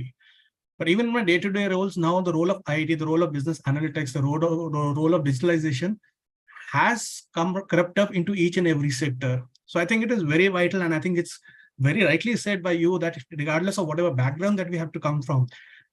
But even in my day-to-day roles now, the role of IT, the role of business analytics, the role of digitalization has crept up into each and every sector. So I think it is very vital, and I think it's very rightly said by you that regardless of whatever background that we have to come from,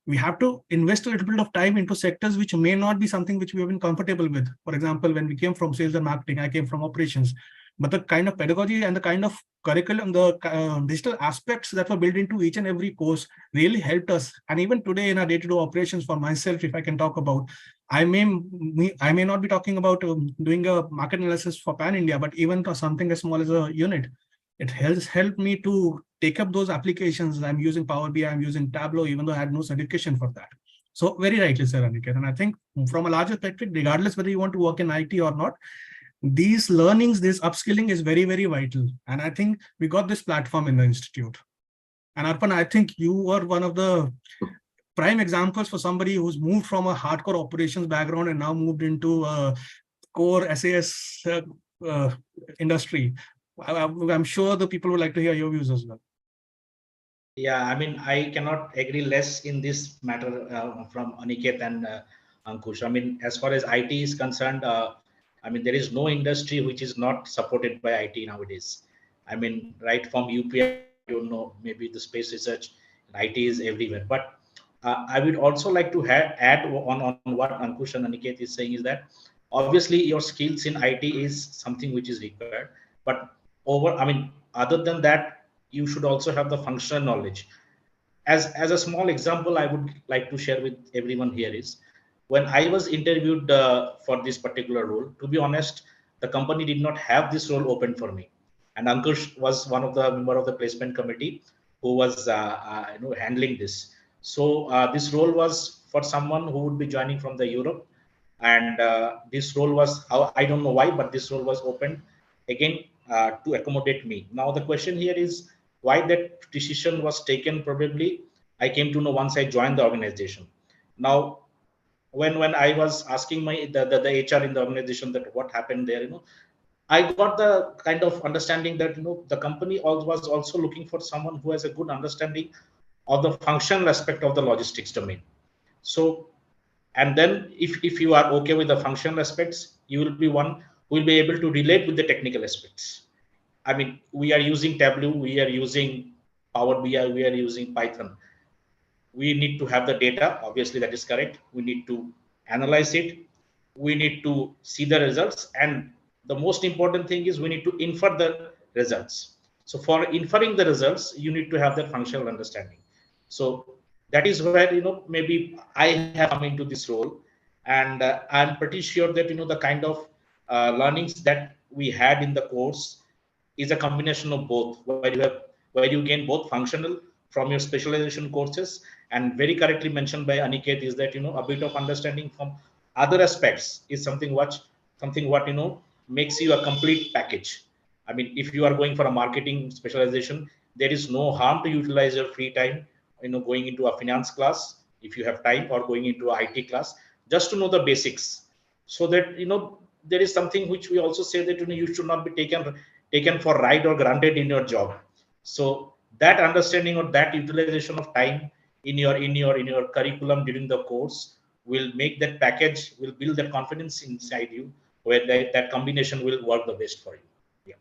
we have to invest a little bit of time into sectors which may not be something which we have been comfortable with. For example, when we came from sales and marketing, I came from operations. But the kind of pedagogy and the kind of curriculum, the digital aspects that were built into each and every course really helped us. And even today in our day-to-day operations, for myself, if I can talk about, I may not be talking about doing a market analysis for Pan India, but even for something as small as a unit, it has helped me to take up those applications. I'm using Power BI, I'm using Tableau, even though I had no certification for that. So very rightly said, Aniket. And I think from a larger perspective, regardless whether you want to work in IT or not, these learnings, this upskilling is very, very vital. And I think we got this platform in the institute. And Arpan, I think you were one of the prime examples for somebody who's moved from a hardcore operations background and now moved into a core SAS industry. I'm sure the people would like to hear your views as well.
Yeah, I mean, I cannot agree less in this matter from Aniket and Ankush. I mean, as far as IT is concerned, I mean, there is no industry which is not supported by IT nowadays. I mean, right from UPI, I don't know, maybe the space research, IT is everywhere. But I would also like to add on what Ankush and Aniket is saying is that obviously your skills in IT is something which is required. But I mean, other than that, you should also have the functional knowledge. As a small example, I would like to share with everyone here is when I was interviewed for this particular role, to be honest, the company did not have this role open for me. And Ankush was one of the member of the placement committee who was handling this. So this role was for someone who would be joining from the Europe. And this role was, I don't know why, but this role was opened again to accommodate me. Now the question here is why that decision was taken. Probably I came to know once I joined the organization. Now when I was asking the HR in the organization that what happened there, I got the kind of understanding that the company was also looking for someone who has a good understanding of the functional aspect of the logistics domain. So, and then if you are okay with the functional aspects, you will be one who will be able to relate with the technical aspects. I mean, we are using Tableau, we are using Power BI, we are using Python. We need to have the data. Obviously, that is correct. We need to analyze it. we need to see the results, and the most important thing is we need to infer the results. So for inferring the results, you need to have that functional understanding. So that is where, maybe I have come into this role, and I'm pretty sure that the kind of learnings that we had in the course is a combination of both, where you gain both functional from your specialization courses, and very correctly mentioned by Aniket is that a bit of understanding from other aspects is something what makes you a complete package. I mean, if you are going for a marketing specialization, there is no harm to utilize your free time, going into a finance class if you have time, or going into a IT class, just to know the basics, so that there is something which we also say that you should not be taken for right or granted in your job. So that understanding or that utilization of time in your curriculum during the course will make that package, will build that confidence inside you, where that combination will work the best for you. Yeah.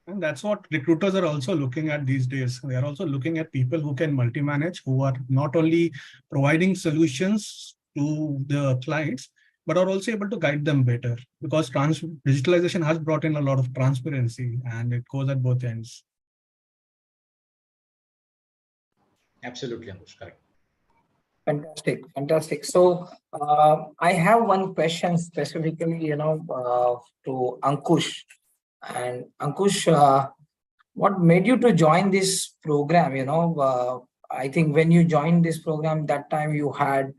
And that's what recruiters are also looking at these days. They are also looking at people who can multi-manage, who are not only providing solutions to the clients, but are also able to guide them better, because digitalization has brought in a lot of transparency, and it goes at both ends.
Absolutely, Anush, correct.
Fantastic, fantastic. So I have one question specifically, to Ankush. And Ankush, what made you to join this program? I think when you joined this program, that time you had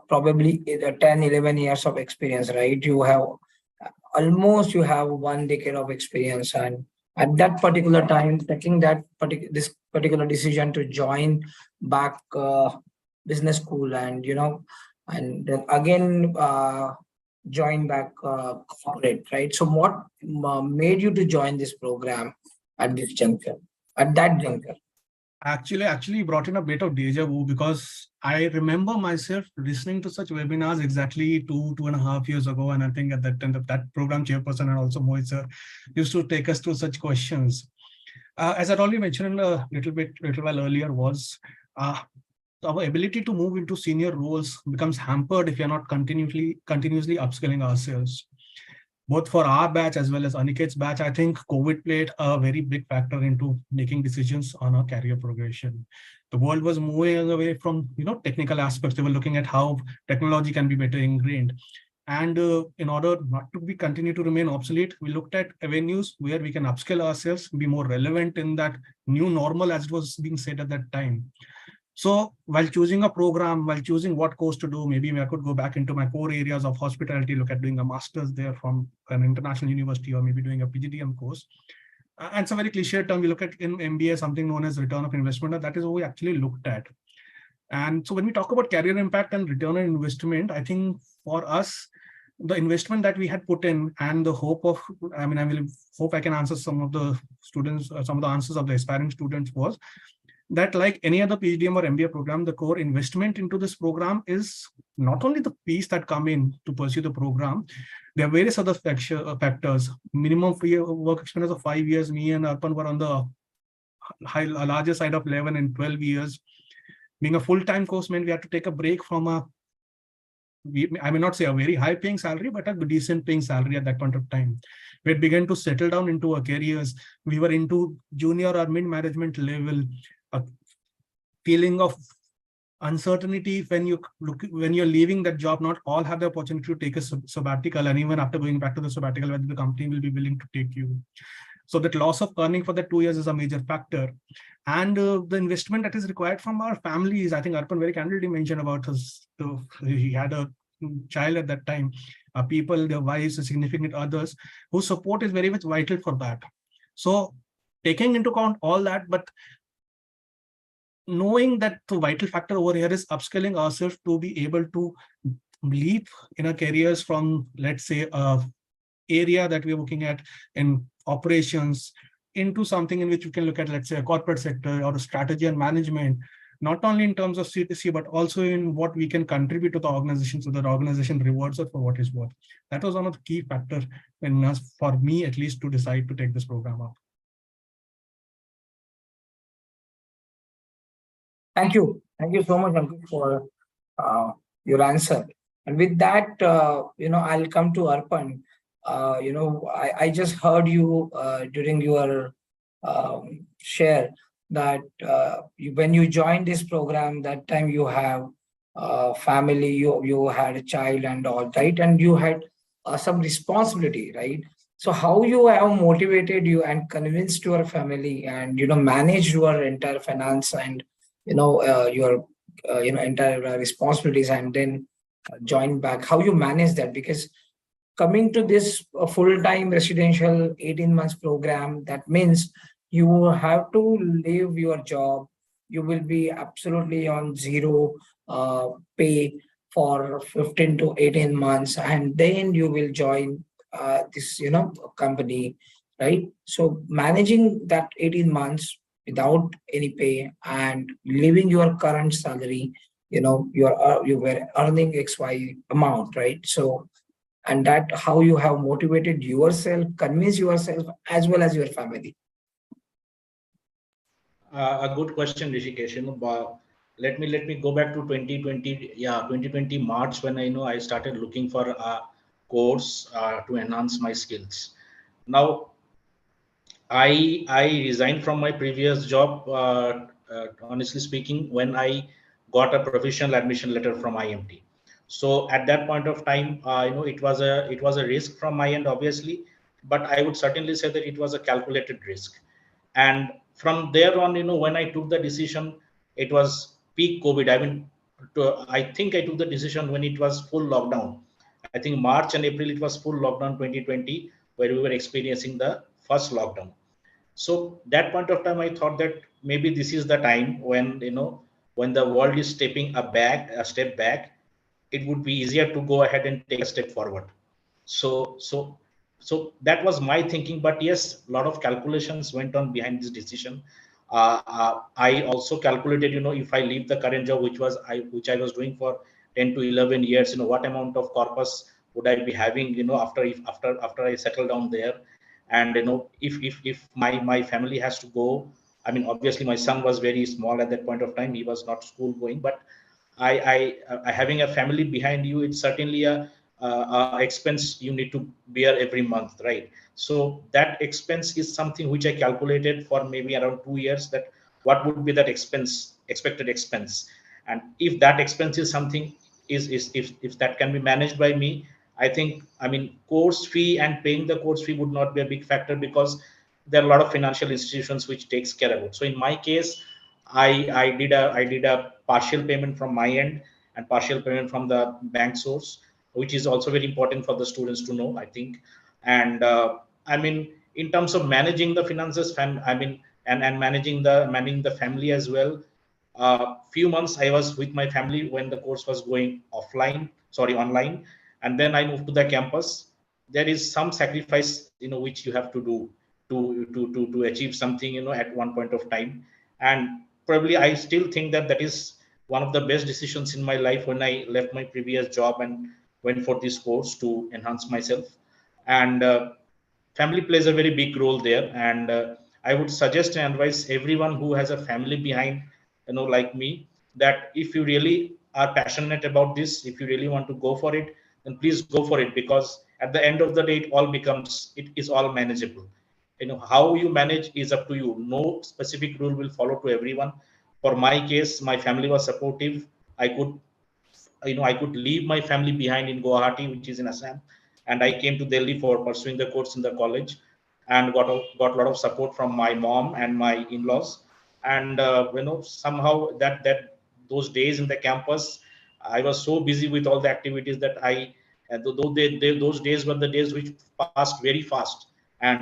probably 10, 11 years of experience, right? You have 1 decade of experience, and at that particular time, taking this particular decision to join back business school, and and then again join back corporate, right? So what made you to join this program at this juncture, at that juncture?
Actually brought in a bit of deja vu, because I remember myself listening to such webinars exactly 2.5 years ago. And I think at that time, that program chairperson and also Mohit sir used to take us through such questions. As I already mentioned a little while earlier, was our ability to move into senior roles becomes hampered if you're not continuously upskilling ourselves. Both for our batch as well as Aniket's batch, I think COVID played a very big factor into making decisions on our career progression. The world was moving away from technical aspects. They were looking at how technology can be better ingrained. And in order not to continue to remain obsolete, we looked at avenues where we can upskill ourselves, be more relevant in that new normal, as it was being said at that time. So while choosing a program, while choosing what course to do, maybe I could go back into my core areas of hospitality, look at doing a master's there from an international university, or maybe doing a PGDM course. And it's a very cliche term. We look at in MBA something known as return of investment, and that is what we actually looked at. And so when we talk about career impact and return on investment, I think for us, the investment that we had put in and the hope of, I will hope I can answer some of the students, some of the answers of the aspiring students was that, like any other PhDM or MBA program, the core investment into this program is not only the fees that come in to pursue the program. There are various other factors. Minimum work experience of 5 years. Me and Arpan were on the larger side of 11 and 12 years. Being a full-time course meant we had to take a break from I may not say a very high paying salary, but a decent paying salary at that point of time. We had begun to settle down into our careers. We were into junior or mid-management level. A feeling of uncertainty when you're leaving that job. Not all have the opportunity to take a sabbatical, and even after going back to the sabbatical, whether the company will be willing to take you. So that loss of earning for the 2 years is a major factor. And the investment that is required from our families. I think Arpan very candidly mentioned about he had a child at that time, people, their wives, significant others, whose support is very much vital for that. So taking into account all that, but knowing that the vital factor over here is upskilling ourselves to be able to leap in our careers from, let's say, a area that we're looking at in operations into something in which we can look at, let's say, a corporate sector or a strategy and management, not only in terms of C2C, but also in what we can contribute to the organization, so that the organization rewards us for what is worth. That was one of the key factors for me, at least, to decide to take this program up.
Thank you so much, Ankush, for your answer. And with that, I'll come to Arpan. I just heard you during your share that when you joined this program, that time you have family, you had a child and all, right? And you had some responsibility, right? So how you have motivated you and convinced your family and managed your entire finance and your entire responsibilities, and then join back, how you manage that? Because coming to this full-time residential 18 months program, that means you have to leave your job. You will be absolutely on zero pay for 15 to 18 months, and then you will join this company, right? So managing that 18 months without any pay and leaving your current salary, you were earning xy amount, right? So, and that how you have motivated yourself, convince yourself as well as your family.
A good question, Rishikesh. But let me go back to 2020. Yeah, 2020 March, when I started looking for a course to enhance my skills. Now I resigned from my previous job. Honestly speaking, when I got a professional admission letter from IMT. So at that point of time, it was a risk from my end, obviously, but I would certainly say that it was a calculated risk. And from there on, when I took the decision, it was peak COVID. I think I took the decision when it was full lockdown. I think March and April it was full lockdown 2020, where we were experiencing the first lockdown. So that point of time I thought that maybe this is the time when when the world is stepping a step back, it would be easier to go ahead and take a step forward. So so so that was my thinking, but yes, a lot of calculations went on behind this decision. I also calculated, if I leave the current job, which I was doing for 10 to 11 years, what amount of corpus would I be having, after I settle down there. And if my family has to go, I mean, obviously my son was very small at that point of time, he was not school going, but having a family behind you, it's certainly a expense you need to bear every month, right? So that expense is something which I calculated for maybe around 2 years, that what would be that expected expense. And if that expense is something, if that can be managed by me, I think, I mean, course fee and paying the course fee would not be a big factor, because there are a lot of financial institutions which takes care of it. So in my case, I did a partial payment from my end and partial payment from the bank source, which is also very important for the students to know, I think. And I mean, in terms of managing the finances, I mean, and managing the family as well. Few months I was with my family when the course was going online, and then I moved to the campus. There is some sacrifice, which you have to do to achieve something, at one point of time. And probably I still think that that is one of the best decisions in my life, when I left my previous job and went for this course to enhance myself. And family plays a very big role there. And I would suggest and advise everyone who has a family behind, like me, that if you really are passionate about this, if you really want to go for it, then please go for it, because at the end of the day, it is all manageable. How you manage is up to you. No specific rule will follow to everyone. For my case, my family was supportive. I could leave my family behind in Guwahati, which is in Assam, and I came to Delhi for pursuing the course in the college, and got a lot of support from my mom and my in-laws. And somehow that those days in the campus, I was so busy with all the activities that those days were the days which passed very fast. And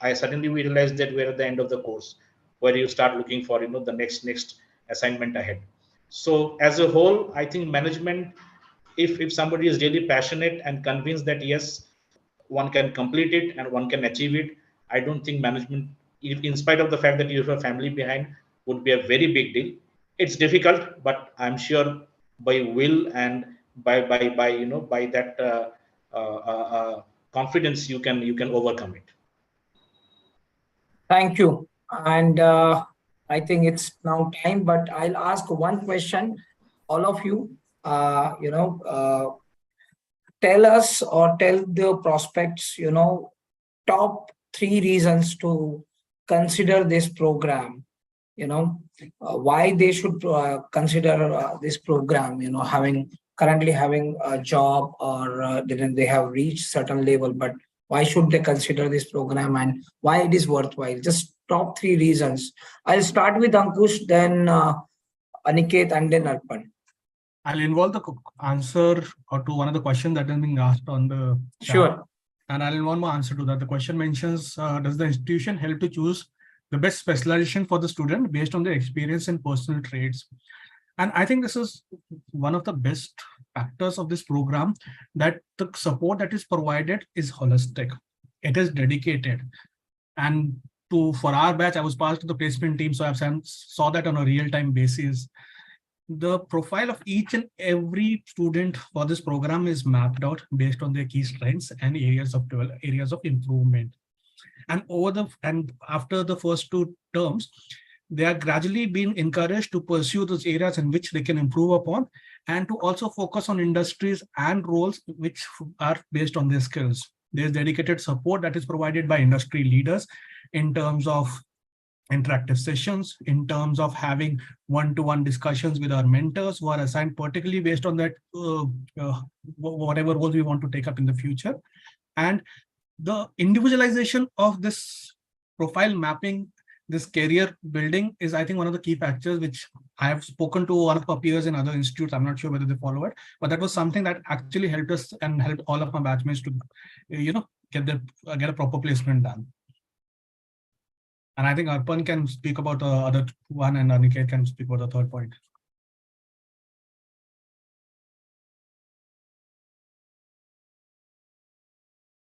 I suddenly realized that we're at the end of the course, where you start looking for the next assignment ahead. So as a whole, I think management, if somebody is really passionate and convinced that yes, one can complete it and one can achieve it, I don't think management, in spite of the fact that you have a family behind, would be a very big deal. It's difficult, but I'm sure by will and by that confidence, you can overcome it.
Thank you. And I think it's now time, but I'll ask one question, all of you. tell us or tell the prospects, top 3 reasons to consider this program, why they should consider this program, currently having a job, or didn't they have reached certain level, but why should they consider this program and why it is worthwhile? Just top 3 reasons. I'll start with Ankush, then Aniket, and then Arpan.
I'll involve the answer or to one of the questions that is being asked on the chat.
Sure.
And I'll involve my answer to that. The question mentions, does the institution help to choose the best specialization for the student based on their experience and personal traits? And I think this is one of the best factors of this program, that the support that is provided is holistic. It is dedicated. And for our batch, I was part of the placement team, so I saw that on a real-time basis. The profile of each and every student for this program is mapped out based on their key strengths and areas of improvement. And after the first 2 terms, they are gradually being encouraged to pursue those areas in which they can improve upon, and to also focus on industries and roles which are based on their skills. There's dedicated support that is provided by industry leaders in terms of interactive sessions, in terms of having one-to-one discussions with our mentors who are assigned particularly based on that whatever roles we want to take up in the future. And the individualization of this profile mapping, this career building, is, I think, one of the key factors which I have spoken to one of our peers in other institutes. I'm not sure whether they follow it, but that was something that actually helped us and helped all of my batchmates to, get a proper placement done. And I think Arpan can speak about the other one, and Aniket can speak about the third point.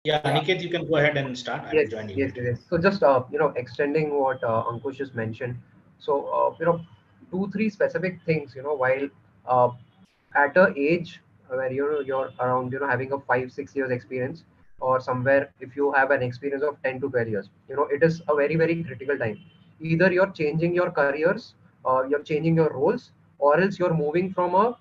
Yeah, Aniket, you can go ahead and start. I will join you.
Yes. So just extending what Ankush just mentioned. So 2-3 specific things. While at a age where you're around having a 5-6 years experience, or somewhere if you have an experience of 10 to 12 years, it is a very very critical time. Either you're changing your careers, or you're changing your roles, or else you're moving from a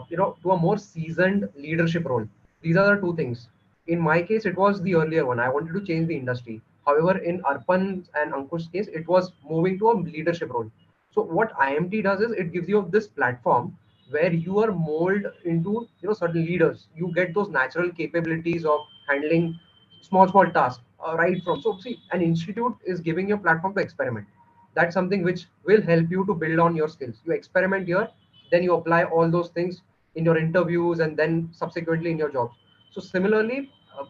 to a more seasoned leadership role. These are the 2 things. In my case, it was the earlier one. I wanted to change the industry. However, in Arpan and Ankush's case, it was moving to a leadership role. So what IMT does is it gives you this platform where you are molded into certain leaders. You get those natural capabilities of handling small tasks right from. So see, an institute is giving you a platform to experiment. That's something which will help you to build on your skills. You experiment here, then you apply all those things in your interviews and then subsequently in your jobs. So similarly,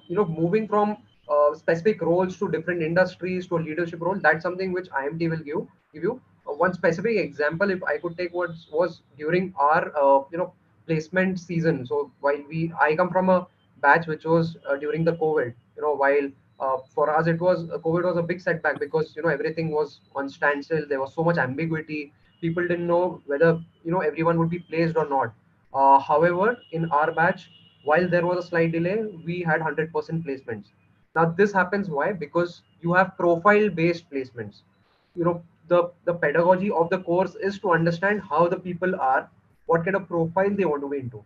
moving from specific roles to different industries to a leadership role, that's something which IMT will give you. One specific example, if I could take, was during our placement season. So while I come from a batch which was during the COVID. While for us it was COVID was a big setback, because everything was on standstill. There was so much ambiguity. People didn't know whether everyone would be placed or not. However, in our batch, while there was a slight delay, we had 100% placements. Now this happens why? Because you have profile based placements. The pedagogy of the course is to understand how the people are, what kind of profile they want to be into.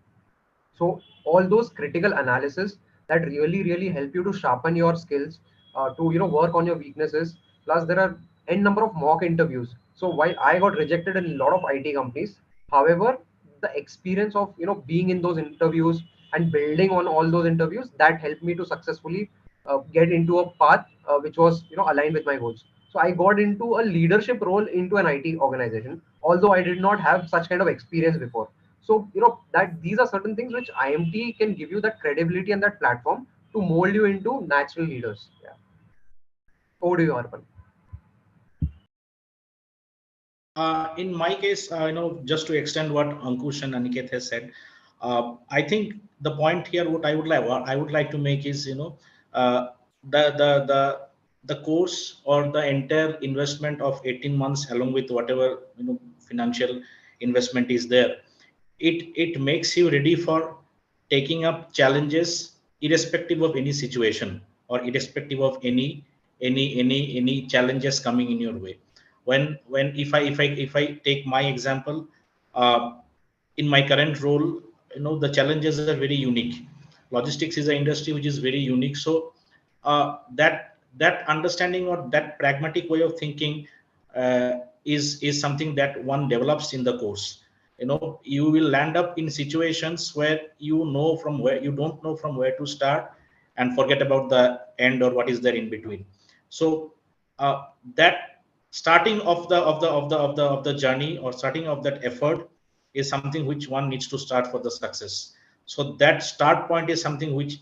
So all those critical analysis that really help you to sharpen your skills, to work on your weaknesses. Plus there are n number of mock interviews. So while I got rejected in a lot of IT companies, however, the experience of being in those interviews and building on all those interviews, that helped me to successfully get into a path which was aligned with my goals. So I got into a leadership role into an IT organization, although I did not have such kind of experience before. So that these are certain things which IMT can give you that credibility and that platform to mold you into natural leaders. Yeah. Over to you, Arpan.
In my case, just to extend what Ankush and Aniket has said, I think the point here, what I would like to make is, the course or the entire investment of 18 months, along with whatever financial investment is there, it makes you ready for taking up challenges, irrespective of any situation or irrespective of any challenges coming in your way. When if I take my example, uh, in my current role, the challenges are very unique. Logistics is an industry which is very unique. So that understanding or that pragmatic way of thinking is something that one develops in the course. You will land up in situations where you don't know from where to start, and forget about the end or what is there in between. So that starting of the journey, or starting of that effort, is something which one needs to start for the success. So that start point is something which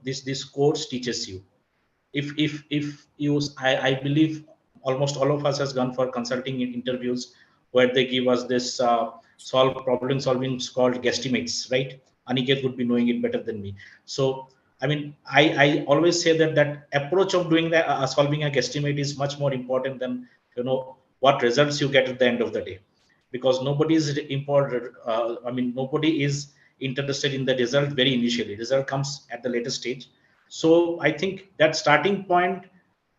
this course teaches you. If you I believe almost all of us has gone for consulting interviews, where they give us this problem solving called guesstimates, right? Aniket would be knowing it better than me. So I mean, I always say that approach of doing that, solving a guesstimate, is much more important than what results you get at the end of the day, because nobody is important. I mean, nobody is interested in the result very initially. Result comes at the later stage. So I think that starting point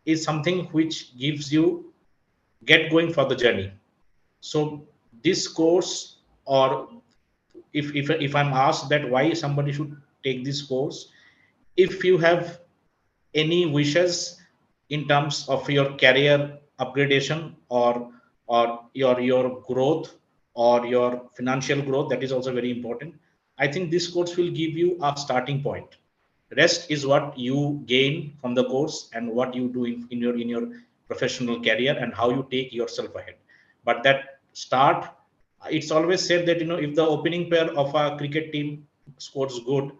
is something which gives you get going for the journey. So this course, or if I'm asked that why somebody should take this course, if you have any wishes in terms of your career upgradation, or your growth, or your financial growth, that is also very important. I think this course will give you a starting point. Rest is what you gain from the course, and what you do in your professional career, and how you take yourself ahead. But that start, it's always said that if the opening pair of a cricket team scores good,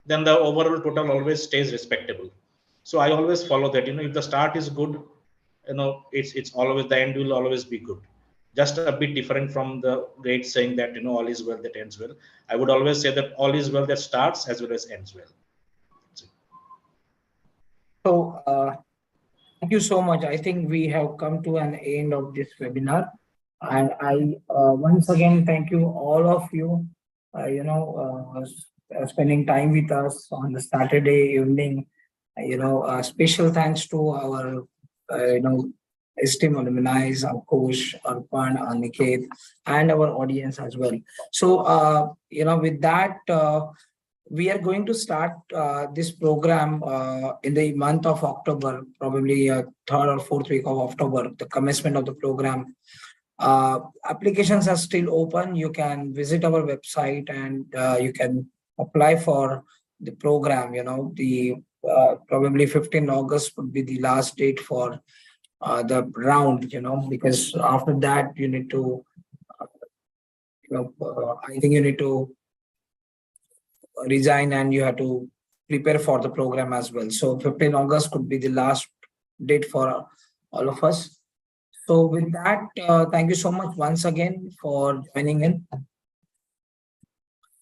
then the overall total always stays respectable. So I always follow that. If the start is good, it's always, the end will always be good. Just a bit different from the great saying that all is well that ends well. I would always say that all is well that starts as well as ends well.
So, thank you so much. I think we have come to an end of this webinar. And I once again thank you, all of you, spending time with us on the Saturday evening. Special thanks to our, esteemed alumni, our coach, Arpan, Aniket, and our audience as well. So, with that, we are going to start this program in the month of October, probably third or fourth week of October, the commencement of the program. Applications are still open. You can visit our website, and you can apply for the program. The probably 15 August would be the last date for the round, because after that you need to, I think you need to resign, and you have to prepare for the program as well. So 15 August could be the last date for all of us. So with that, thank you so much once again for joining in,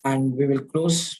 and we will close